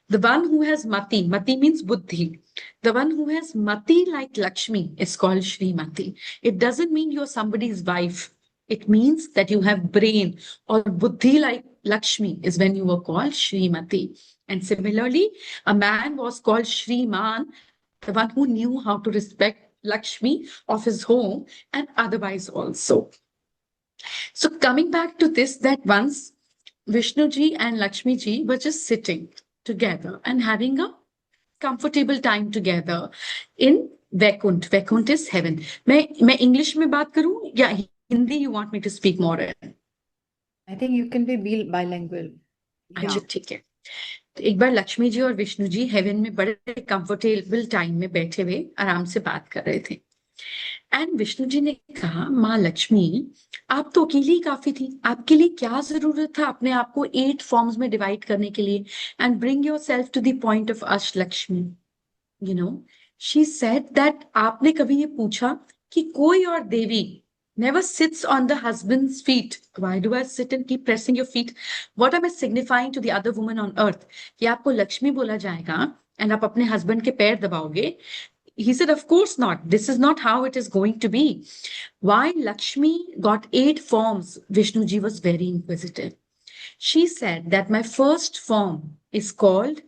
The one who has mati means buddhi. The one who has mati like Lakshmi is called Shrimati. It doesn't mean you're somebody's wife. It means that you have brain or buddhi like Lakshmi is when you were called Shrimati. And similarly, a man was called Shriman, the one who knew how to respect Lakshmi of his home and otherwise also. So coming back to this, that once Vishnu ji and Lakshmi ji were just sitting together and having a comfortable time together in Vaikunt. Vaikunt is heaven. मैं English में बात करूं या Hindi you want me to speak more in? I think you can be bilingual. अच्छा ठीक है. तो एक बार लक्ष्मी जी और विष्णु जी हेवन में बड़े कंफर्टेबल टाइम में बैठे हुए आराम से बात कर रहे थे. एंड विष्णु जी ने कहा, माँ लक्ष्मी, आप तो अकेली ही काफी थी. आपके लिए क्या जरूरत था अपने आप को 8 फॉर्म्स में डिवाइड करने के लिए and bring yourself to the point of Ashtalakshmi. She said that आपने कभी ये पूछा कि कोई और देवी never sits on the husband's feet. Why do I sit and keep pressing your feet? What am I signifying to the other woman on earth? कि आपको लक्ष्मी बोला जाएगा and आप अपने husband के पैर दबाओगे? He said, of course not. This is not how it is going to be. Why Lakshmi got 8 forms? Vishnuji was very inquisitive. She said that my first form is called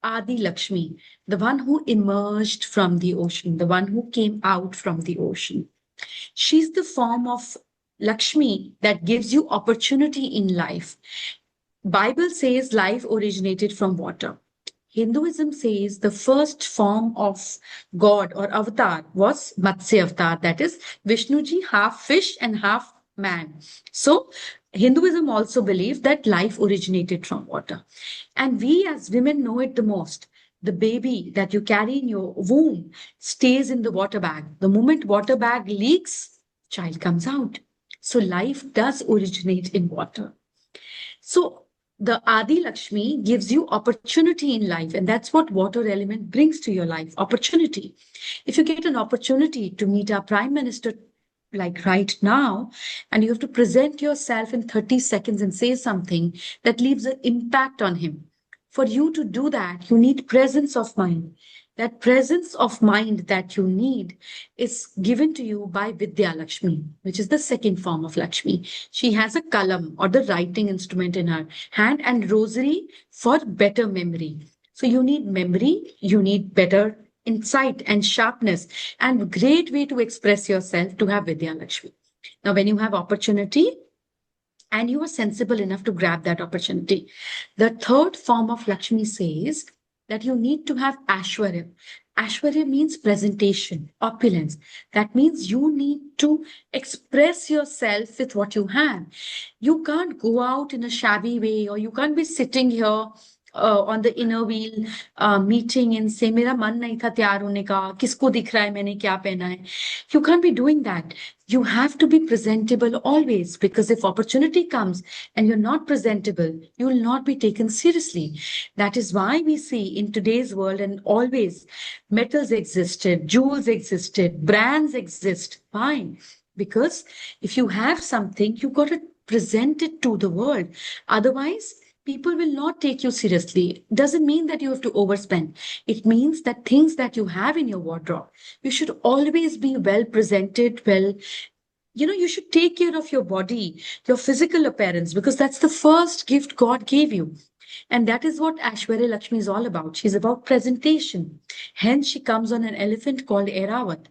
Adi Lakshmi, the one who emerged from the ocean, the one who came out from the ocean. She's the form of Lakshmi that gives you opportunity in life. Bible says life originated from water. Hinduism says the first form of God or avatar was Matsya avatar, that is Vishnuji, half fish and half man. So Hinduism also believes that life originated from water. And we as women know it the most. The baby that you carry in your womb stays in the water bag. The moment water bag leaks, child comes out. So life does originate in water. So the Adi Lakshmi gives you opportunity in life, and that's what water element brings to your life, opportunity. If you get an opportunity to meet our Prime Minister like right now, and you have to present yourself in 30 seconds and say something that leaves an impact on him. For you to do that, you need presence of mind. That presence of mind that you need is given to you by Vidya Lakshmi, which is the second form of Lakshmi. She has a kalam or the writing instrument in her hand and rosary for better memory. So you need memory, you need better insight and sharpness, and a great way to express yourself to have Vidya Lakshmi. Now, when you have opportunity and you are sensible enough to grab that opportunity, the third form of Lakshmi says that you need to have Ashwarya. Ashwarya means presentation, opulence. That means you need to express yourself with what you have. You can't go out in a shabby way, or you can't be sitting here on the inner wheel meeting and say, मेरा मन नहीं था तैयार होने का, किसको दिख रहा है मैंने क्या पहना है. You can't be doing that. You have to be presentable always, because if opportunity comes and you're not presentable, you will not be taken seriously. That is why we see in today's world, and always metals existed, jewels existed, brands exist. Why? Because if you have something, you got to present it to the world. Otherwise, people will not take you seriously. It doesn't mean that you have to overspend. It means that things that you have in your wardrobe, you should always be well presented, you should take care of your body, your physical appearance, because that's the first gift God gave you. And that is what Aishwarya Lakshmi is all about. She's about presentation. Hence, she comes on an elephant called Airavat.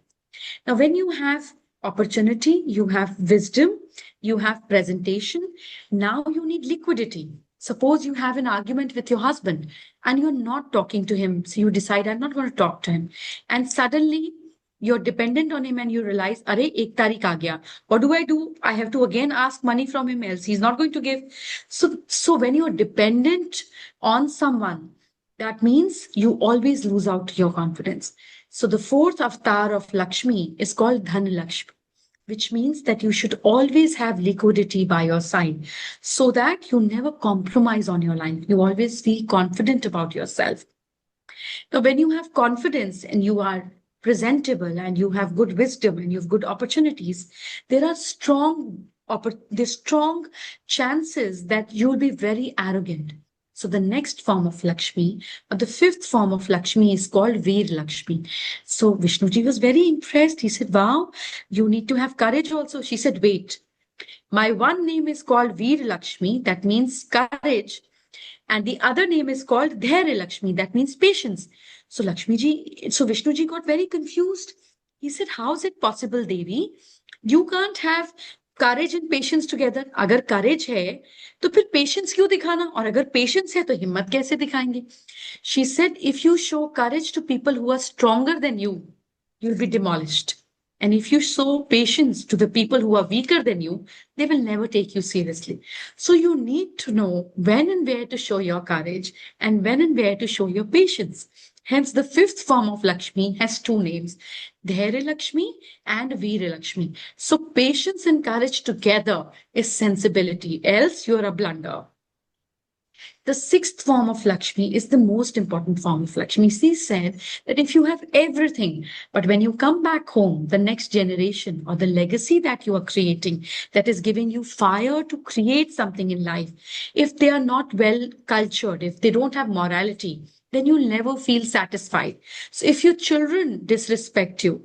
Now, when you have opportunity, you have wisdom, you have presentation, now you need liquidity. Suppose you have an argument with your husband and you're not talking to him. So you decide, I'm not going to talk to him. And suddenly you're dependent on him and you realize, Are, ek tarikh aa gaya. What do? I have to again ask money from him, else he's not going to give. So when you're dependent on someone, that means you always lose out your confidence. So the fourth avatar of Lakshmi is called Dhan Lakshmi, which means that you should always have liquidity by your side so that you never compromise on your life. You always feel confident about yourself. Now, when you have confidence and you are presentable and you have good wisdom and you have good opportunities, there are strong chances that you'll be very arrogant. So the next form of Lakshmi, or the fifth form of Lakshmi, is called Veer Lakshmi. So Vishnuji was very impressed. He said, wow, you need to have courage also. She said, wait, my one name is called Veer Lakshmi, that means courage. And the other name is called Dhairya Lakshmi, that means patience. So Vishnuji got very confused. He said, how is it possible, Devi? You can't have courage and patience together. अगर courage है, तो फिर patience क्यों दिखाना? और अगर patience है, तो हिम्मत कैसे दिखाएंगे? She said, if you show courage to people who are stronger than you, you'll be demolished. And if you show patience to the people who are weaker than you, they will never take you seriously. So you need to know when and where to show your courage and when and where to show your patience. Hence, the fifth form of Lakshmi has two names, Dhairya Lakshmi and Veera Lakshmi. So patience and courage together is sensibility, else you're a blunder. The sixth form of Lakshmi is the most important form of Lakshmi. She said that if you have everything, but when you come back home, the next generation or the legacy that you are creating, that is giving you fire to create something in life, if they are not well cultured, if they don't have morality, then you'll never feel satisfied. So if your children disrespect you,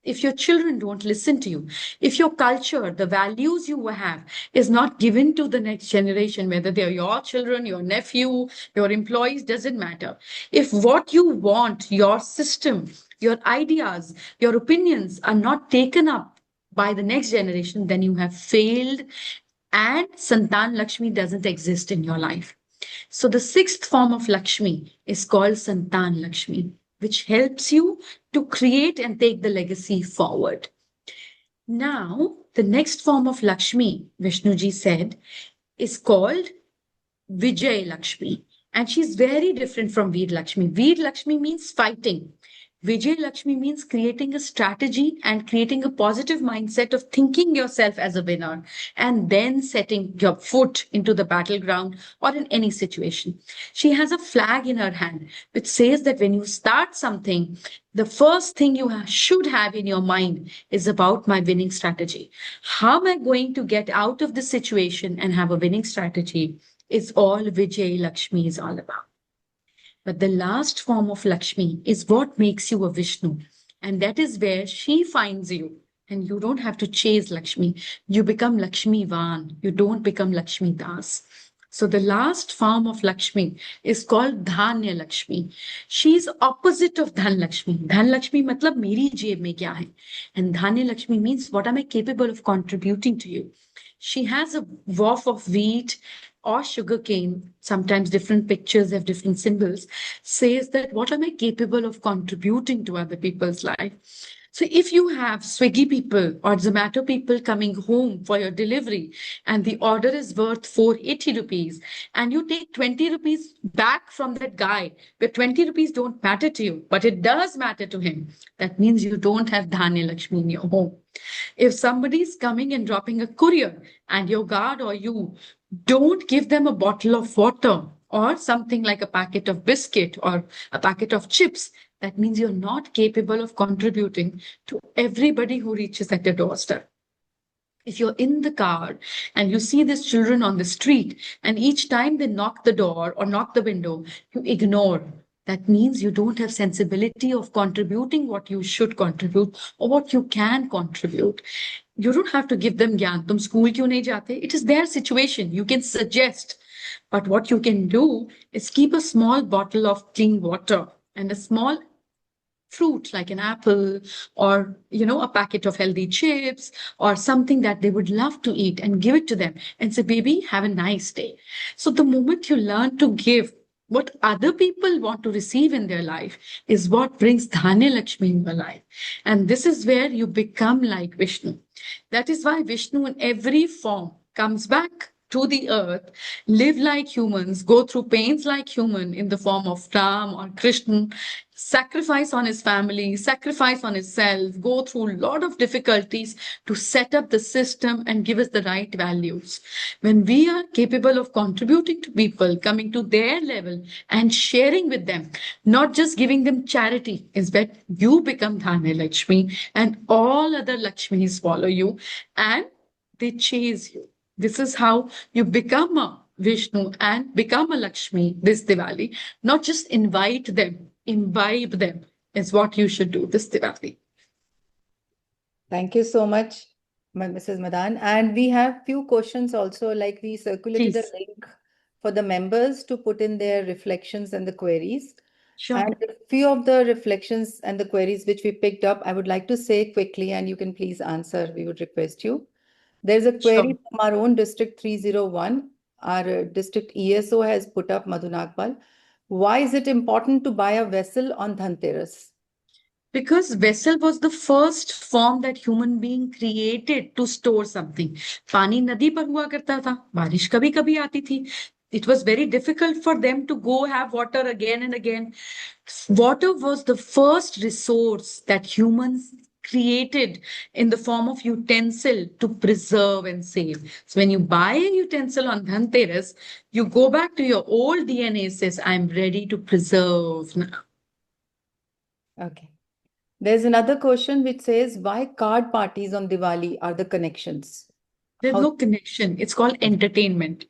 if your children don't listen to you, if your culture, the values you have, is not given to the next generation, whether they're your children, your nephew, your employees, doesn't matter. If what you want, your system, your ideas, your opinions are not taken up by the next generation, then you have failed and Santan Lakshmi doesn't exist in your life. So the sixth form of Lakshmi is called Santan Lakshmi, which helps you to create and take the legacy forward. Now, the next form of Lakshmi, Vishnuji said, is called Vijay Lakshmi. And she's very different from Veer Lakshmi. Veer Lakshmi means fighting. Vijay Lakshmi means creating a strategy and creating a positive mindset of thinking yourself as a winner and then setting your foot into the battleground or in any situation. She has a flag in her hand which says that when you start something, the first thing you should have in your mind is about my winning strategy. How am I going to get out of this situation and have a winning strategy is all Vijay Lakshmi is all about. But the last form of Lakshmi is what makes you a Vishnu. And that is where she finds you. And you don't have to chase Lakshmi. You become Lakshmi Van. You don't become Lakshmi Das. So the last form of Lakshmi is called Dhanya Lakshmi. She is opposite of Dhan Lakshmi. Dhan Lakshmi matlab meri jeb mein kya hai. And Dhanya Lakshmi means what am I capable of contributing to you. She has a waft of wheat or sugarcane, sometimes different pictures have different symbols, says that what am I capable of contributing to other people's life? So if you have Swiggy people or Zomato people coming home for your delivery and the order is worth 480 rupees and you take 20 rupees back from that guy where 20 rupees don't matter to you, but it does matter to him, that means you don't have Dhanya Lakshmi in your home. If somebody is coming and dropping a courier and your guard or you don't give them a bottle of water or something like a packet of biscuit or a packet of chips, that means you're not capable of contributing to everybody who reaches at your doorstep. If you're in the car and you see these children on the street and each time they knock the door or knock the window, you ignore. That means you don't have sensibility of contributing what you should contribute or what you can contribute. You don't have to give them gyan. Tum school kyun nahi jate? It is their situation. You can suggest. But what you can do is keep a small bottle of clean water and a small fruit like an apple or, a packet of healthy chips or something that they would love to eat and give it to them and say, baby, have a nice day. So the moment you learn to give what other people want to receive in their life is what brings Dhanya Lakshmi in your life. And this is where you become like Vishnu. That is why Vishnu in every form comes back to the earth, live like humans, go through pains like human in the form of Ram or Krishna, sacrifice on his family, sacrifice on himself, go through a lot of difficulties to set up the system and give us the right values. When we are capable of contributing to people, coming to their level and sharing with them, not just giving them charity, is that you become Dhanya Lakshmi and all other Lakshmis follow you and they chase you. This is how you become a Vishnu and become a Lakshmi this Diwali. Not just invite them, imbibe them is what you should do this Diwali. Thank you so much, Mrs. Madaan. And we have few questions also, like we circulated a Please. link for the members to put in their reflections and the queries. Sure. And a few of the reflections and the queries which we picked up, I would like to say quickly, and you can please answer, we would request you. There's a query Sure. from our own District 301. Our district ESO has put up, Madhu Nagpal. Why is it important to buy a vessel on Dhanteras? Because vessel was the first form that human being created to store something. पानी नदी पर हुआ करता था, बारिश कभी कभी आती थी. It was very difficult for them to go have water again and again. Water was the first resource that humans created in the form of utensil to preserve and save. So when you buy a utensil on Dhanteras, you go back to your old DNA, says, I'm ready to preserve now. Okay. There's another question which says, why card parties on Diwali are the connections? There's How- no connection. It's called entertainment.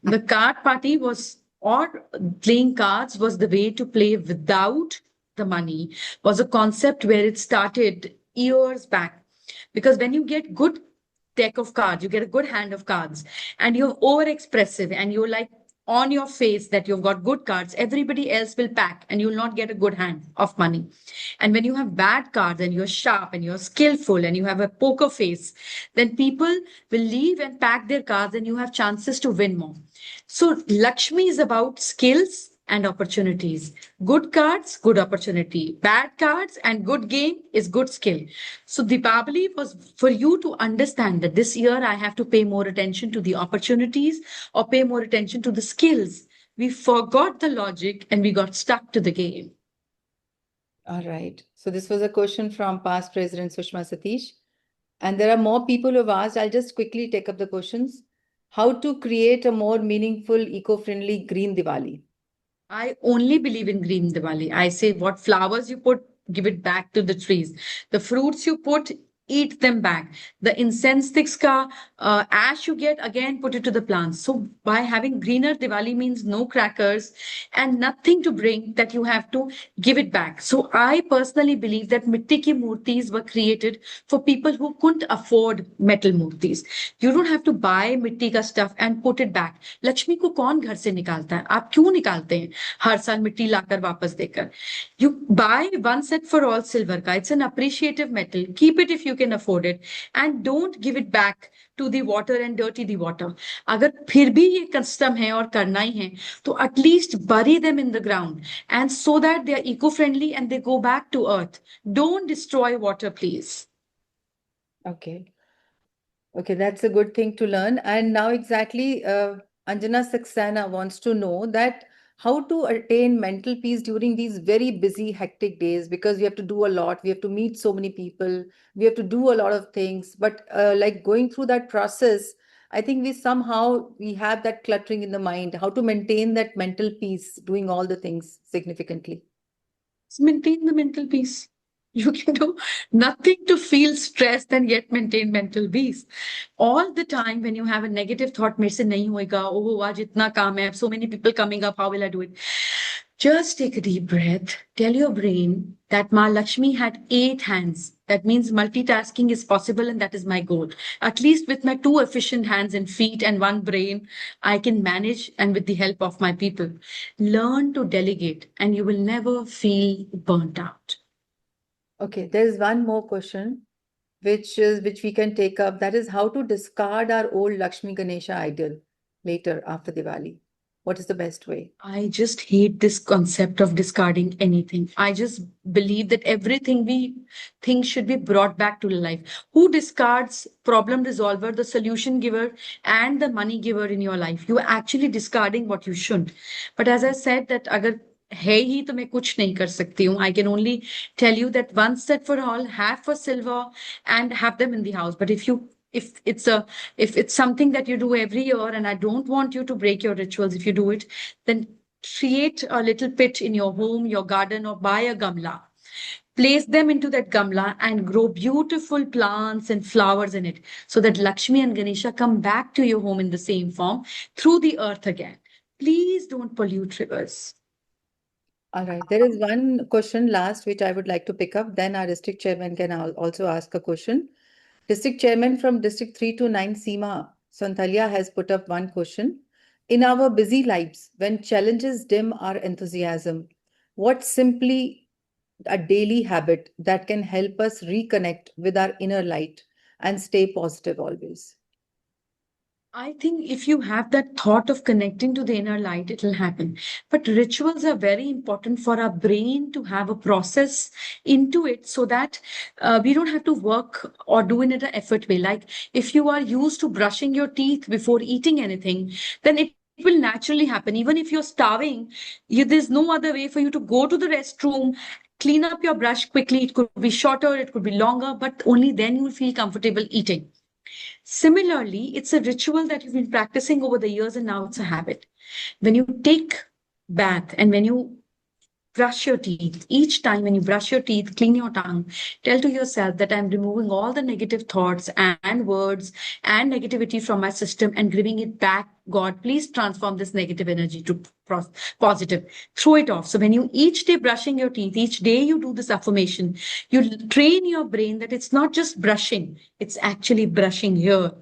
The card party was, or playing cards was the way to play without the money, was a concept where it started years back. Because when you get good deck of cards, you get a good hand of cards, and you're over expressive and you're like on your face that you've got good cards, everybody else will pack and you'll not get a good hand of money. And when you have bad cards and you're sharp and you're skillful and you have a poker face, then people will leave and pack their cards and you have chances to win more. So Lakshmi is about skills and opportunities. Good cards, good opportunity. Bad cards and good game is good skill. So Deepavali was for you to understand that this year I have to pay more attention to the opportunities or pay more attention to the skills. We forgot the logic and we got stuck to the game. All right. So this was a question from past President Sushma Satish. And there are more people who have asked. I'll just quickly take up the questions. How to create a more meaningful, eco-friendly green Diwali? I only believe in green Diwali. I say what flowers you put, give it back to the trees. The fruits you put, eat them back. The incense sticks ka ash you get, again put it to the plants. So by having greener Diwali means no crackers and nothing to bring that you have to give it back. So I personally believe that mitti ki murtis were created for people who couldn't afford metal murtis. You don't have to buy mitti ka stuff and put it back. Lakshmi को कौन घर से निकालता है? आप क्यों निकालते हैं हर साल मिट्टी लाकर वापस देकर? You buy one set for all silver का. It's an appreciative metal. Keep it if you can afford it and don't give it back to the water and dirty the water. अगर फिर भी ये custom है और करना ही है तो at least bury them in the ground and so that they are eco-friendly and they go back to earth. Don't destroy water, please. Okay. Okay, that's a good thing to learn. And now exactly, Anjana Saxena wants to know that how to attain mental peace during these very busy, hectic days, because we have to do a lot, we have to meet so many people, we have to do a lot of things. But like going through that process, I think we have that cluttering in the mind. How to maintain that mental peace, doing all the things significantly. Maintain the mental peace. You can do nothing to feel stressed and yet maintain mental peace. All the time when you have a negative thought, मेरे से नहीं होएगा, oh, आज इतना काम है, so many people coming up, how will I do it? Just take a deep breath. Tell your brain that Ma Lakshmi had 8 hands. That means multitasking is possible and that is my goal. At least with my 2 efficient hands and feet and 1 brain, I can manage and with the help of my people. Learn to delegate and you will never feel burnt out. Okay, there is one more question which we can take up. That is how to discard our old Lakshmi Ganesha idol later after Diwali. What is the best way? I just hate this concept of discarding anything. I just believe that everything we think should be brought back to life. Who discards problem resolver, the solution giver, and the money giver in your life? You are actually discarding what you shouldn't. But as I said, that agar है ही तो मैं कुछ नहीं कर सकती हूँ. I can only tell you that once set for all, have for silver and have them in the house. But if it's something that you do every year and I don't want you to break your rituals if you do it, then create a little pit in your home, your garden, or buy a gamla. Place them into that gamla and grow beautiful plants and flowers in it so that Lakshmi and Ganesha come back to your home in the same form through the earth again. Please don't pollute rivers. All right. There is one question last which I would like to pick up. Then our district chairman can also ask a question. District chairman from District 3 to 9, Seema Santalia, has put up one question. In our busy lives, when challenges dim our enthusiasm, what's simply a daily habit that can help us reconnect with our inner light and stay positive always? I think if you have that thought of connecting to the inner light, it will happen. But rituals are very important for our brain to have a process into it so that we don't have to work or do it in an effort way. Like if you are used to brushing your teeth before eating anything, then it will naturally happen. Even if you're starving, there's no other way for you to go to the restroom, clean up your brush quickly. It could be shorter, it could be longer, but only then you will feel comfortable eating. Similarly, it's a ritual that you've been practicing over the years and now it's a habit. When you take bath and when you brush your teeth, each time when you brush your teeth, clean your tongue, tell to yourself that I'm removing all the negative thoughts and words and negativity from my system and giving it back. God, please transform this negative energy to positive. Throw it off. So when you each day brushing your teeth, each day you do this affirmation, you train your brain that it's not just brushing, it's actually brushing here.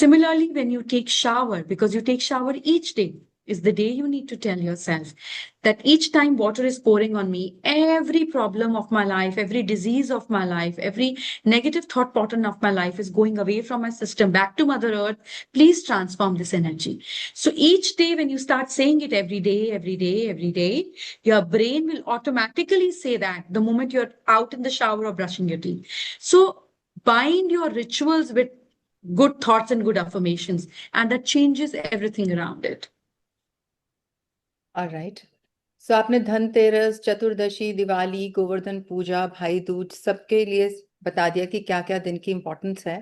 Similarly, when you take shower, because you take shower each day, is the day you need to tell yourself that each time water is pouring on me, every problem of my life, every disease of my life, every negative thought pattern of my life is going away from my system back to Mother Earth. Please transform this energy. So each day, when you start saying it every day, every day, every day, your brain will automatically say that the moment you're out in the shower or brushing your teeth. So bind your rituals with good thoughts and good affirmations, and that changes everything around it. All right. So आपने धनतेरस, चतुर्दशी, दिवाली, गोवर्धन पूजा, भाई दूज सबके लिए बता दिया कि क्या-क्या दिन की इम्पोर्टेंस है.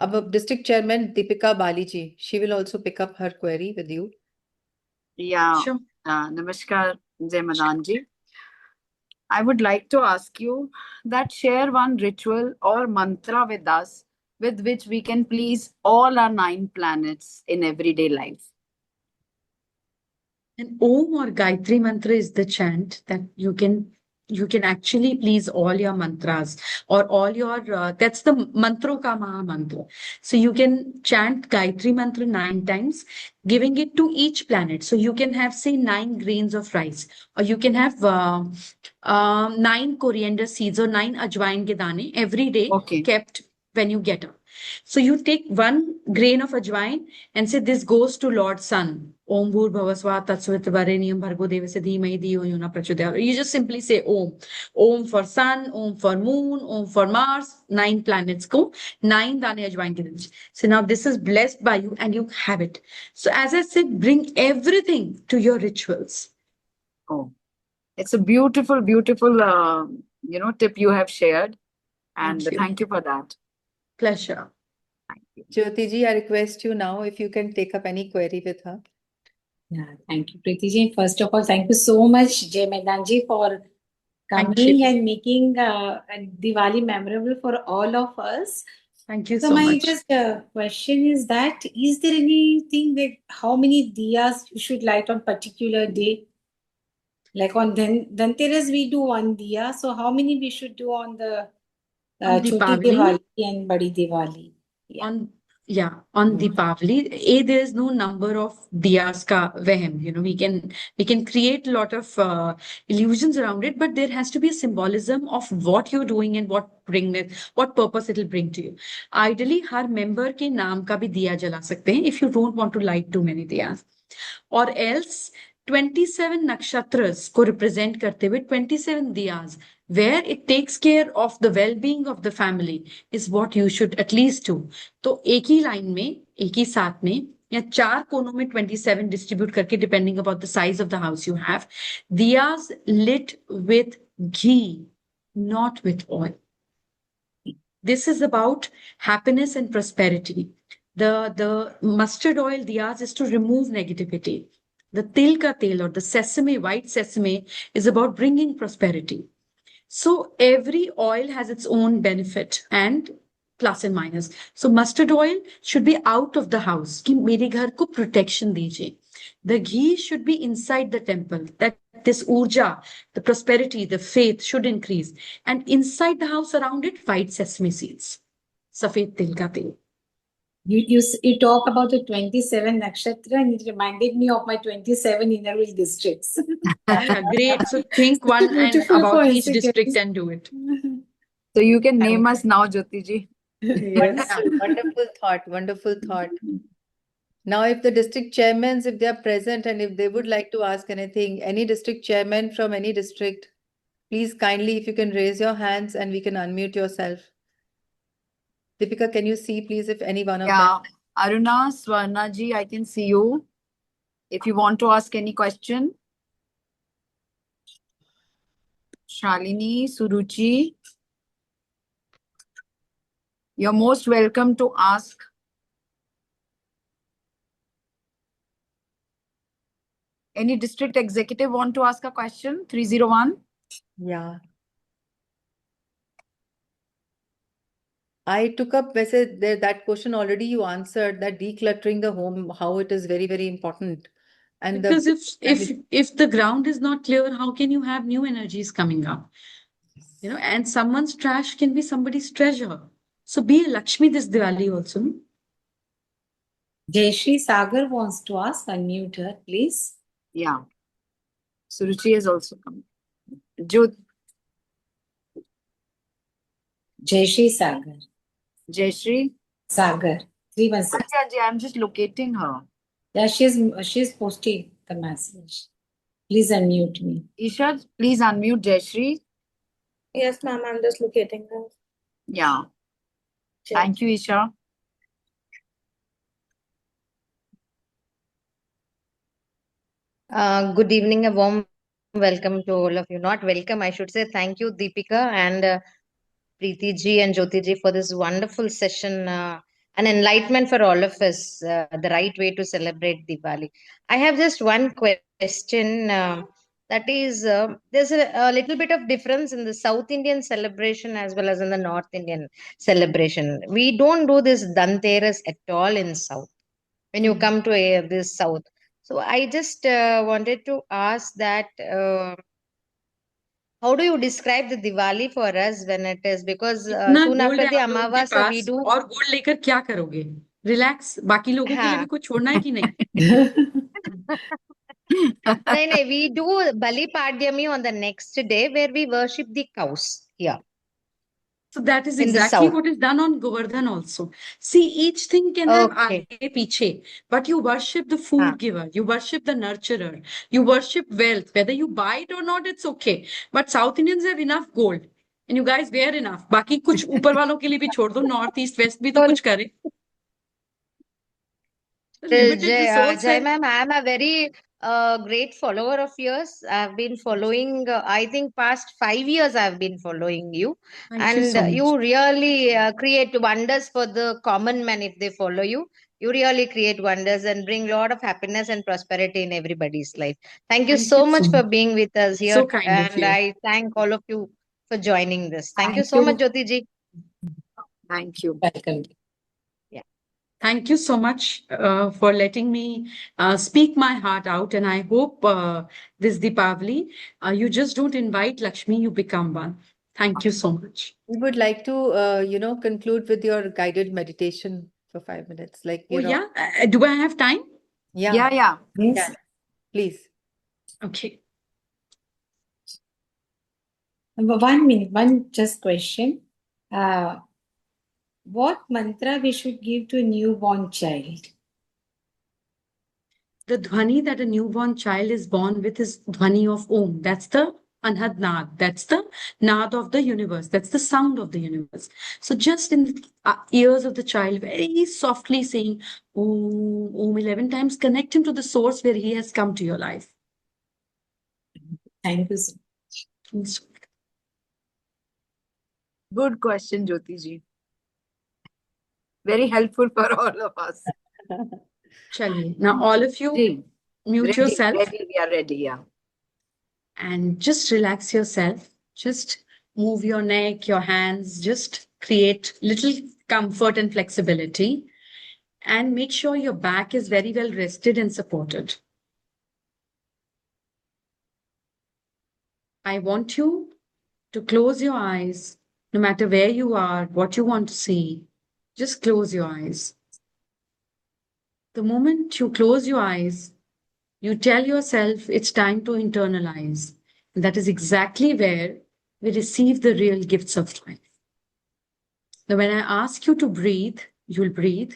अब district chairman Deepika Bali ji, she will also pick up her query with you. Yeah. Sure. Namaskar, Jai Madaan ji. I would like to ask you that share one ritual or mantra with us with which we can please all our 9 planets in everyday life. And Om or Gayatri mantra is the chant that you can actually please all your mantras or all your that's the mantro ka maha mantra. So you can chant Gayatri mantra 9 times, giving it to each planet. So you can have say 9 grains of rice, or you can have 9 coriander seeds or 9 ajwain ke dane every day, Okay. kept when you get up. So you take 1 grain of ajwain and say this goes to Lord Sun. Om Bhur Bhavasva Tatsavitvarenyam Bhargo Devasya Dhimahi Dhiyo Yona Prachodaya. You just simply say Om. Om for Sun, Om for Moon, Om for Mars, 9 planets ko, 9 dane ajwain ke dane. So now this is blessed by you and you have it. So as I said, bring everything to your rituals. Oh, it's a beautiful, beautiful, tip you have shared. And Thank you. thank you for that. Pleasure. Jyoti ji, I request you now if you can take up any query with her. Yeah, thank you, Preeti ji. First of all, thank you so much, Jai Madaan ji, for Thank coming you. and making Diwali memorable for all of us. Thank you So so my much. just question is that, is there anything like how many diyas you should light on particular day? Like on Dhanteras, we do 1 diya. So how many we should do on the On Choti Deepavali? Diwali and Badi Diwali? Yeah. On Deepavali, there is no number of diyas ka vehem. We can create a lot of illusions around it, but there has to be a symbolism of what you're doing and what purpose it will bring to you. Ideally, har member ke naam ka bhi diya jala sakte hain if you don't want to light too many diyas. Or else 27 nakshatras को represent करते हुए 27 diyas, where it takes care of the well-being of the family, is what you should at least do. तो एक ही line में, एक ही साथ में, या 4 कोनों में 27 distribute करके, depending about the size of the house you have, diyas lit with ghee, not with oil. This is about happiness and prosperity. The mustard oil diyas is to remove negativity. The til ka tel or the sesame, white sesame, is about bringing prosperity. So every oil has its own benefit and plus and minus. So mustard oil should be out of the house. कि मेरे घर को protection दीजिए. The ghee should be inside the temple. That this urja, the prosperity, the faith should increase. And inside the house around it, white sesame seeds. Safed til ka tel. You talk about the 27 nakshatra, and it reminded me of my 27 inner wheel districts. Yeah, great. So think one and Beautiful about each coincidence. district and do it. So you can name us now, Jyoti ji. Yes. Wonderful thought, wonderful thought. Now, if the district chairmen, if they are present and if they would like to ask anything, any district chairman from any district, please kindly, if you can raise your hands and we can unmute yourself. Deepika, can you see, please, if any one of them? Yeah, Aruna, Swarna ji, I can see you. If you want to ask any question. Shalini, Suruchi. You're most welcome to ask. Any district executive want to ask a question? 301. Yeah. I took up that question already you answered, that decluttering the home, how it is very, very important. And Because if the ground is not clear, how can you have new energies coming up? You know, and someone's trash can be somebody's treasure. So be a Lakshmi this Diwali also. Jayashree Sagar wants to ask. Unmute her, please. Yeah. Suruchi has also come. Jyot, Jayashree Sagar. Jayashree. Sagar. 316. Ji, I'm just locating her. Yeah, she's posted the message. Please unmute me. Isha, please unmute Jayashree. Yes, ma'am, I'm just locating her. Yeah. Thank you, Isha. Good evening, a warm welcome to all of you. Not welcome, I should say thank you, Deepika and Preeti ji and Jyoti ji for this wonderful session, an enlightenment for all of us, the right way to celebrate Diwali. I have just one question. That is, there's a little bit of difference in the South Indian celebration as well as in the North Indian celebration. We don't do this Dhanteras at all in South when you come to this South. So I just wanted to ask that how do you describe the Diwali for us when it is? Because इतना soon gold after है the आप लोगों के Amavasa we pass do. और gold लेकर क्या करोगे? Relax, बाकी लोगों के लिए भी हाँ. कुछ छोड़ना है कि नहीं? No, we do Bali Padyami on the next day where we worship the cows here So that is in the exactly south. what is done on Govardhan also. See, each thing can have Okay. aage piche, but you worship the हाँ. food giver, you worship the nurturer, you worship wealth. Whether you buy it or not, it's okay. But South Indians have enough gold, and you guys wear enough. बाकी कुछ ऊपर वालों के लिए भी छोड़ दो, north, east, west भी तो कुछ करे. Limited resource Jai है. ma'am, I am a very great follower of yours. I've been following, I think past 5 years I've been following you. Thank you And so much. you really create wonders for the common man if they follow you. You really create wonders and bring a lot of happiness and prosperity in everybody's life. Thank you Thank so you much so for much. being with us here. So kind of And you. I thank all of you for joining this. Thank you Thank so much, you. Jyoti ji. Thank you. Welcome. Thank you so much for letting me speak my heart out. And I hope this Deepavali, you just don't invite Lakshmi, you become one. Thank you so much. We would like to, conclude with your guided meditation for 5 minutes. Like, Oh, yeah. Do I have time? Yeah, yeah. Yes. Please. Okay. 1 minute, one just question. What mantra we should give to a newborn child? The dhwani that a newborn child is born with is dhwani of Om. That's the Anhad Naad. That's the Naad of the universe. That's the sound of the universe. So just in the ears of the child, very softly saying Om, Om 11 times, connect him to the source where he has come to your life. Thank you so Yes. Good question, Jyoti ji. Very helpful for all of us. Chaliye. Now, all of you, Ji, mute ready, yourself ready, we are ready, yeah. and just relax yourself. Just move your neck, your hands, just create little comfort and flexibility. And make sure your back is very well rested and supported. I want you to close your eyes, no matter where you are, what you want to see. Just close your eyes. The moment you close your eyes, you tell yourself it's time to internalize. And that is exactly where we receive the real gifts of life. Now, when I ask you to breathe, you'll breathe.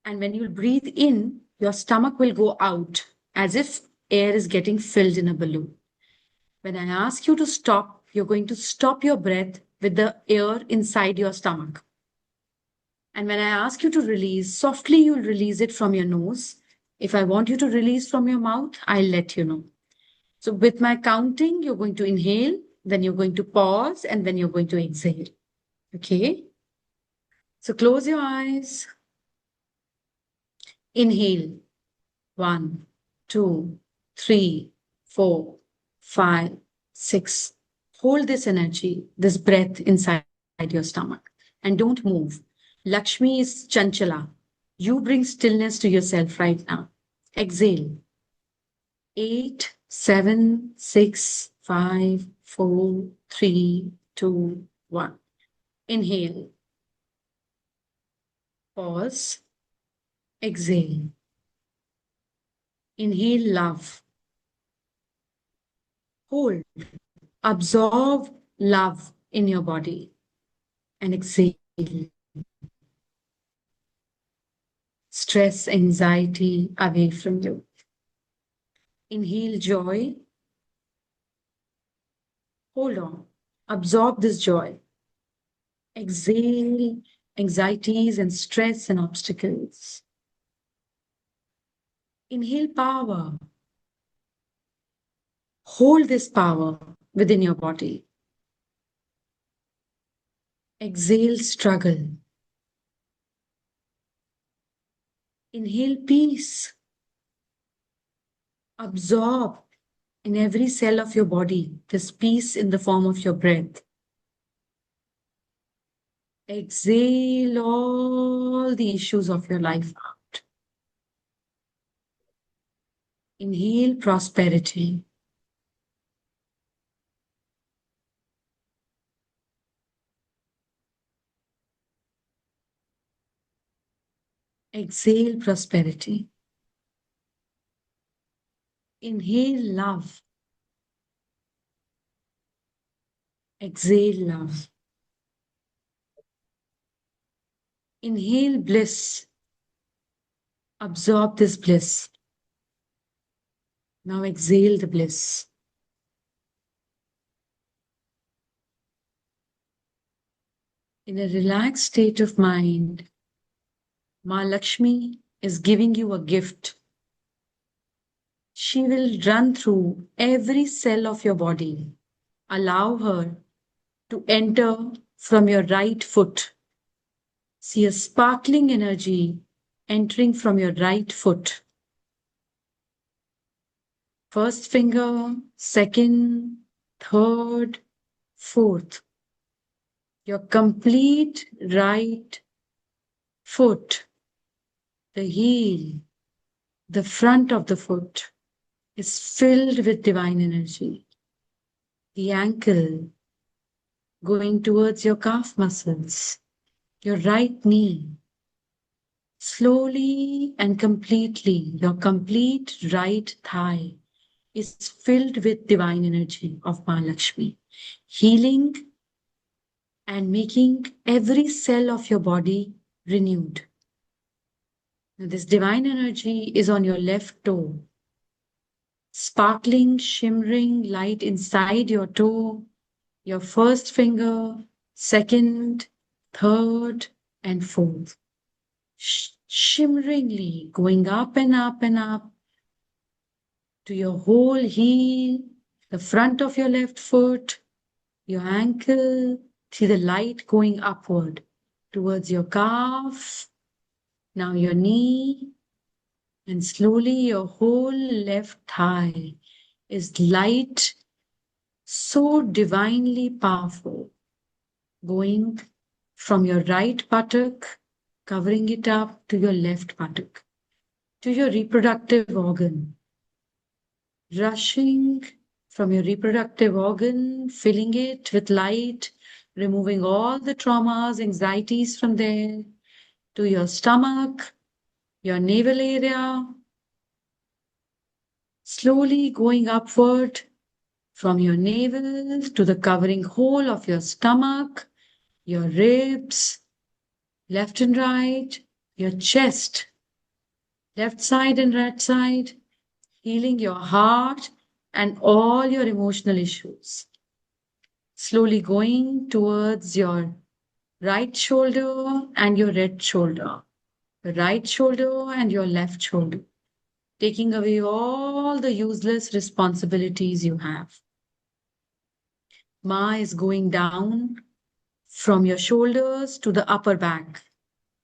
And when you'll breathe in, your stomach will go out as if air is getting filled in a balloon. When I ask you to stop, you're going to stop your breath with the air inside your stomach. And when I ask you to release, softly you'll release it from your nose. If I want you to release from your mouth, I'll let you know. So with my counting, you're going to inhale Then you're going to pause and then you're going to exhale. Okay? So close your eyes. Inhale. 1, 2, 3, 4, 5, 6. Hold this energy, this breath inside your stomach and don't move. Lakshmi is chanchala. You bring stillness to yourself right now. Exhale. 8, 7, 6, 5, 4, 3, 2, 1. Inhale. Pause. Exhale. Inhale love. Hold. Absorb love in your body. And exhale. Stress, anxiety away from you. Inhale joy. Hold on. Absorb this joy. Exhale anxieties and stress and obstacles. Inhale power. Hold this power within your body. Exhale struggle. Inhale peace. Absorb in every cell of your body this peace in the form of your breath. Exhale all the issues of your life out. Inhale prosperity. Exhale prosperity. Inhale love. Exhale love. Inhale bliss. Absorb this bliss. Now exhale the bliss. In a relaxed state of mind, Ma Lakshmi is giving you a gift. She will run through every cell of your body. Allow her to enter from your right foot. See a sparkling energy entering from your right foot. First finger, second, third, fourth. Your complete right foot, the heel, the front of the foot is filled with divine energy. The ankle going towards your calf muscles, your right knee. Slowly and completely, your complete right thigh is filled with divine energy of Ma Lakshmi, healing and making every cell of your body renewed. Now, this divine energy is on your left toe, sparkling, shimmering light inside your toe, your first finger, second, third, and fourth. Shimmeringly going up and up and up to your whole heel, the front of your left foot, your ankle. See the light going upward towards your calf, now your knee, and slowly your whole left thigh is light, so divinely powerful, going from your right buttock, covering it up to your left buttock, to your reproductive organ, rushing from your reproductive organ, filling it with light, removing all the traumas, anxieties from there, to your stomach, your navel area, slowly going upward from your navel to the covering whole of your stomach, your ribs, left and right, your chest, left side and right side, healing your heart and all your emotional issues. Slowly going towards your right shoulder and your red shoulder, the right shoulder and your left shoulder, taking away all the useless responsibilities you have. Ma is going down from your shoulders to the upper back,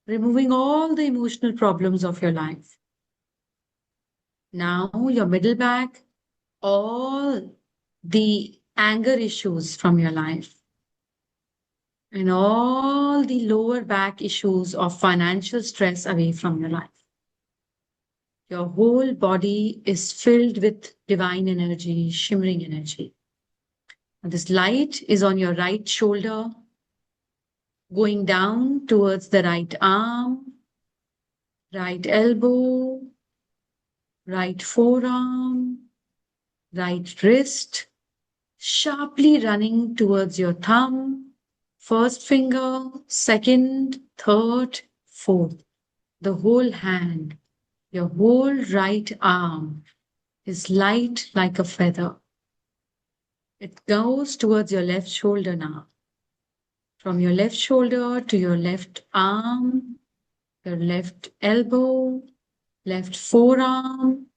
removing all the emotional problems of your life. Now, your middle back, all the anger issues from your life, and all the lower back issues of financial stress away from your life. Your whole body is filled with divine energy, shimmering energy. And this light is on your right shoulder, going down towards the right arm, right elbow, right forearm, right wrist, sharply running towards your thumb, first finger, second, third, fourth. The whole hand, your whole right arm is light like a feather. It goes towards your left shoulder now. From your left shoulder to your left arm, your left elbow, left forearm,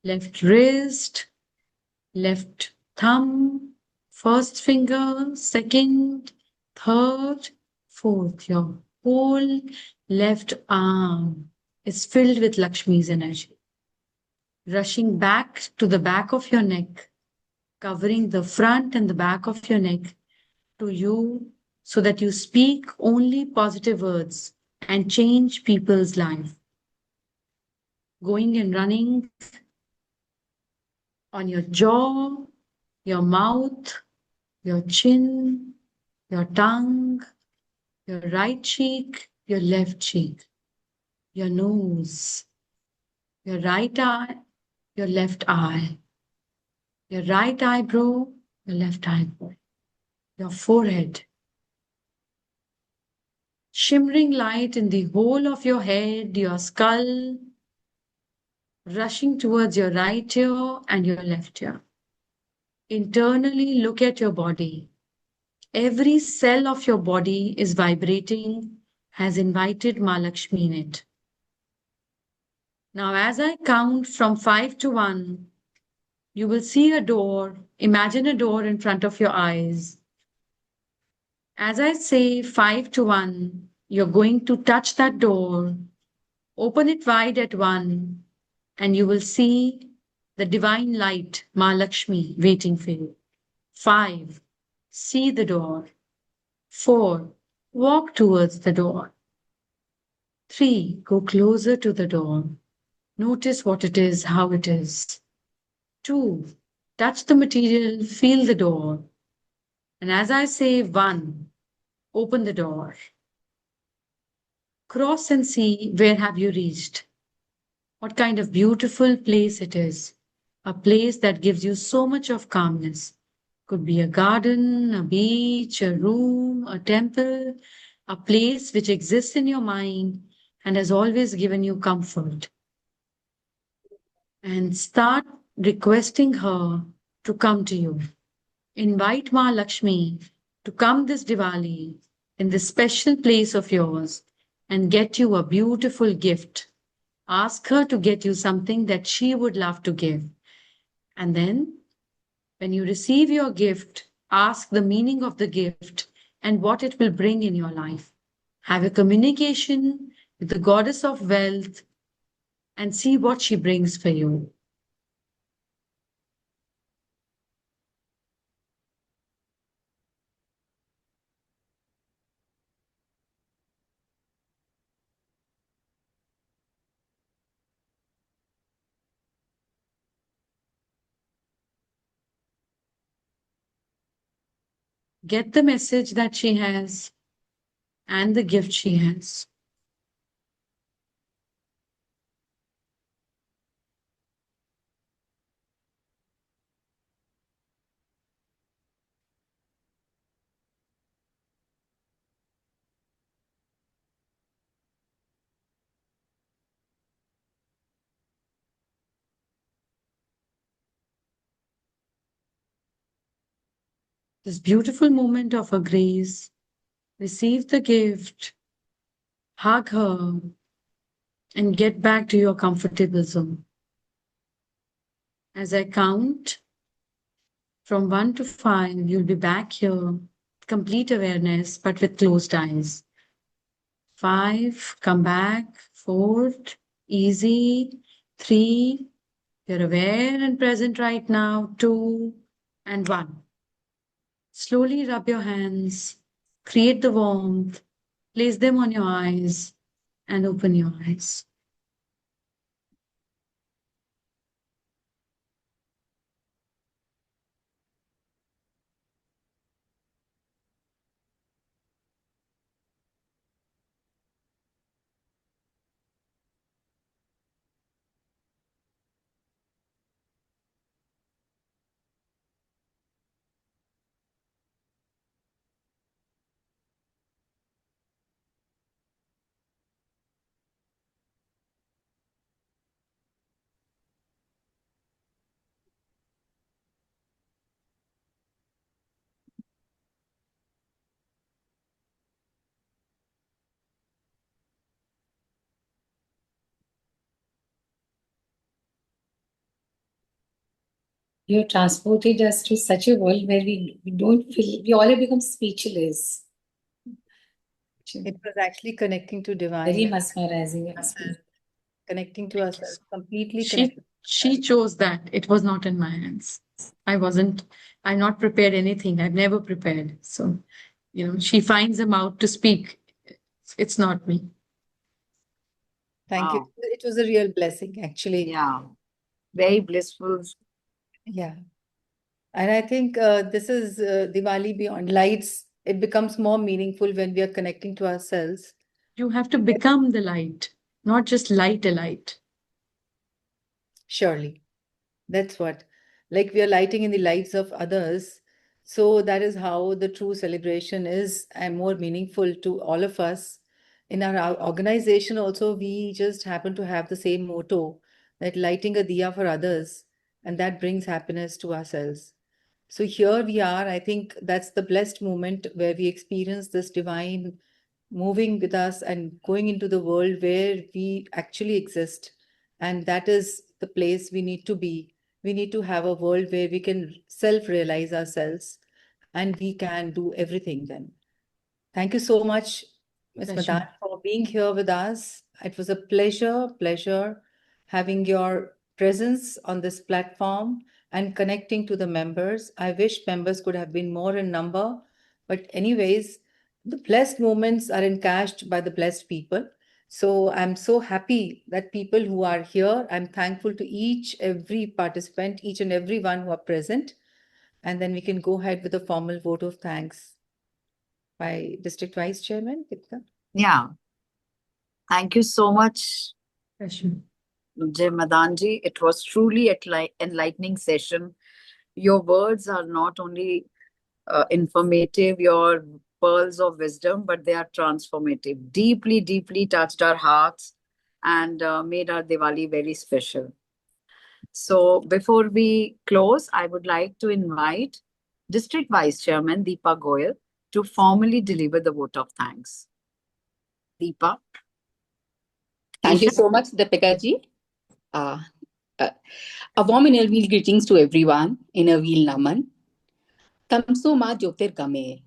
left wrist, left thumb, first finger, second, third, fourth. Your whole left arm is filled with Lakshmi's energy, rushing back to the back of your neck, covering the front and the back of your neck to you so that you speak only positive words and change people's life. Going and running on your jaw, your mouth, your chin, your tongue, your right cheek, your left cheek, your nose, your right eye, your left eye, your right eyebrow, your left eyebrow, your forehead. Shimmering light in the whole of your head, your skull, rushing towards your right ear and your left ear. Internally look at your body. Every cell of your body is vibrating, has invited Ma Lakshmi in it. Now, as I count from 5 to 1, you will see a door. Imagine a door in front of your eyes. As I say 5 to 1, you're going to touch that door, open it wide at 1, and you will see the divine light, Ma Lakshmi, waiting for you. 5, see the door. 4, walk towards the door. 3, go closer to the door. Notice what it is, how it is. 2, touch the material, feel the door. And as I say 1, open the door. Cross and see where have you reached. What kind of beautiful place it is. A place that gives you so much of calmness. Could be a garden, a beach, a room, a temple, a place which exists in your mind and has always given you comfort. And start requesting her to come to you. Invite Ma Lakshmi to come this Diwali in this special place of yours and get you a beautiful gift. Ask her to get you something that she would love to give. And then, when you receive your gift, ask the meaning of the gift and what it will bring in your life. Have a communication with the goddess of wealth and see what she brings for you. Get the message that she has and the gift she has. This beautiful moment of her grace, receive the gift, hug her, and get back to your comfortable zone. As I count From 1 to 5, you'll be back here, complete awareness, but with closed eyes. 5, come back. 4, easy. 3, you're aware and present right now. 2, and 1. Slowly rub your hands, create the warmth, place them on your eyes, and open your eyes. You transported us to such a world where we don't feel, we all have become speechless. It was actually connecting to divine. Very mesmerizing. Connecting to ourselves, completely She connected. she chose that. It was not in my hands. I'm not prepared anything. I've never prepared. So, she finds him out to speak. It's not me. Thank you. Wow. It was a real blessing, actually. Yeah. Very blissful. Yeah. And I think this is Diwali Beyond Lights. It becomes more meaningful when we are connecting to ourselves. You have to become the light, not just light a light. Surely. That's what. Like we are lighting in the lives of others. So that is how the true celebration is and more meaningful to all of us. In our organization also, we just happen to have the same motto that lighting a diya for others, and that brings happiness to ourselves. So here we are. I think that's the blessed moment where we experience this divine moving with us and going into the world where we actually exist. And that is the place we need to be. We need to have a world where we can self-realize ourselves and we can do everything then. Thank you so much, Ms. Pleasure. Madaan, for being here with us. It was a pleasure having your presence on this platform and connecting to the members. I wish members could have been more in number, but anyways, the blessed moments are encashed by the blessed people. So I'm so happy that people who are here, I'm thankful to every participant, each and every one who are present. And then we can go ahead with a formal vote of thanks by District Vice Chairman Deepika. Yeah. Thank you so much, Pleasure. Jai Madanji. It was truly an enlightening session. Your words are not only informative, your pearls of wisdom, but they are transformative. Deeply, deeply touched our hearts and made our Diwali very special. So before we close, I would like to invite District Vice Chairman Deepa Goyal to formally deliver the vote of thanks. Deepa. Thank you so much, Deepika ji. A warm inner wheel greetings to everyone. Inner wheel Naman. Tamso ma Jyotirgame.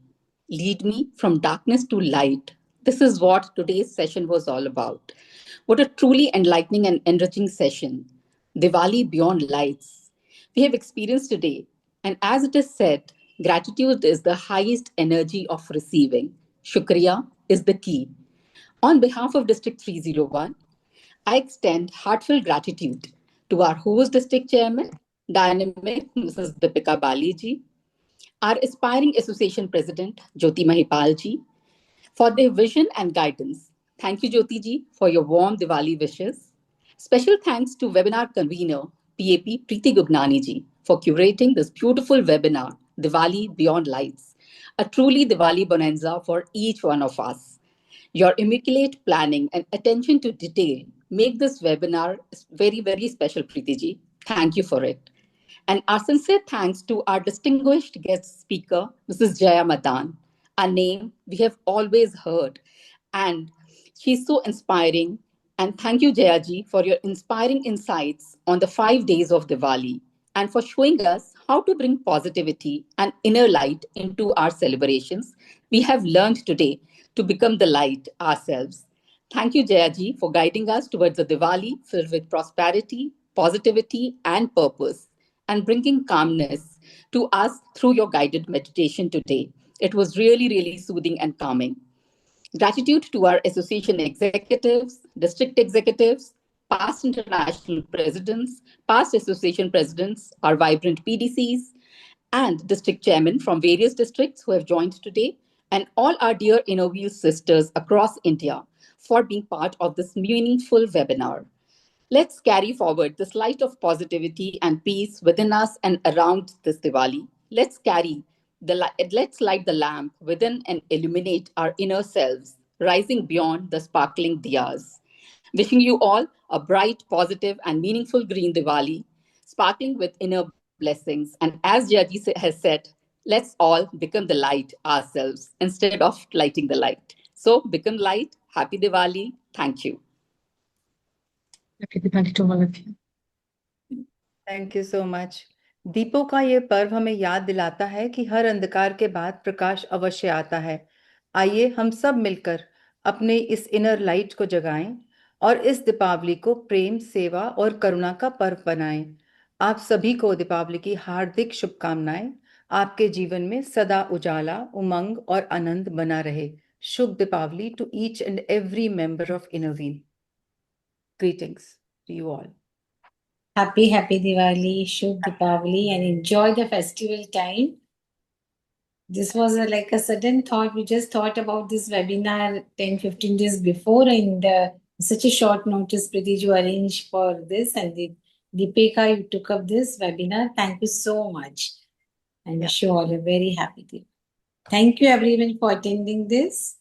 Lead me from darkness to light. This is what today's session was all about. What a truly enlightening and enriching session. Diwali beyond lights. We have experienced today. And as it is said, gratitude is the highest energy of receiving. Shukriya is the key. On behalf of District 301, I extend heartfelt gratitude to our host District Chairman, Dynamic Mrs. Deepika Bali ji, our aspiring Association President, Jyoti Mahipal ji, for their vision and guidance. Thank you, Jyoti ji, for your warm Diwali wishes. Special thanks to webinar convener, PAP Preeti Gugnani ji, for curating this beautiful webinar, Diwali Beyond Lights, a truly Diwali bonanza for each one of us. Your immaculate planning and attention to detail make this webinar very, very special, Preeti ji. Thank you for it. And our sincere thanks to our distinguished guest speaker, Mrs. Jaya Madaan, a name we have always heard. And she's so inspiring. And thank you, Jaya ji, for your inspiring insights on the 5 days of Diwali. and for showing us how to bring positivity and inner light into our celebrations. We have learned today to become the light ourselves. Thank you, Jayaji, for guiding us towards a Diwali filled with prosperity, positivity, and purpose, and bringing calmness to us through your guided meditation today. It was really, really soothing and calming. Gratitude to our association executives, district executives, past international presidents, past association presidents, our vibrant PDCs, and district chairmen from various districts who have joined today, and all our dear Innoville sisters across India for being part of this meaningful webinar. Let's carry forward this light of positivity and peace within us and around this Diwali. Let's light the lamp within and illuminate our inner selves, rising beyond the sparkling diyas. Wishing you all a bright, positive, and meaningful green Diwali, sparkling with inner blessings. And as Jayaji has said, let's all become the light ourselves instead of lighting the light. So become light. Happy Diwali. Thank you. Happy Diwali to all of you. Thank you so much. दीपों का ये पर्व हमें याद दिलाता है कि हर अंधकार के बाद प्रकाश अवश्य आता है। आइए हम सब मिलकर अपने इस इनर लाइट को जगाएं और इस दीपावली को प्रेम, सेवा और करुणा का पर्व बनाएं। आप सभी को दीपावली की हार्दिक शुभकामनाएं। आपके जीवन में सदा उजाला, उमंग और आनंद बना रहे। शुभ Deepawali to each and every member of Innoville. Greetings to you all. Happy Diwali, Shubh Deepavali, and enjoy the festival time. This was like a sudden thought. We just thought about this webinar 10-15 days before, and such a short notice, Preeti ji arranged for this, and Deepika, you took up this webinar. Thank you so much. And wish you all a very happy day. Thank you everyone for attending this.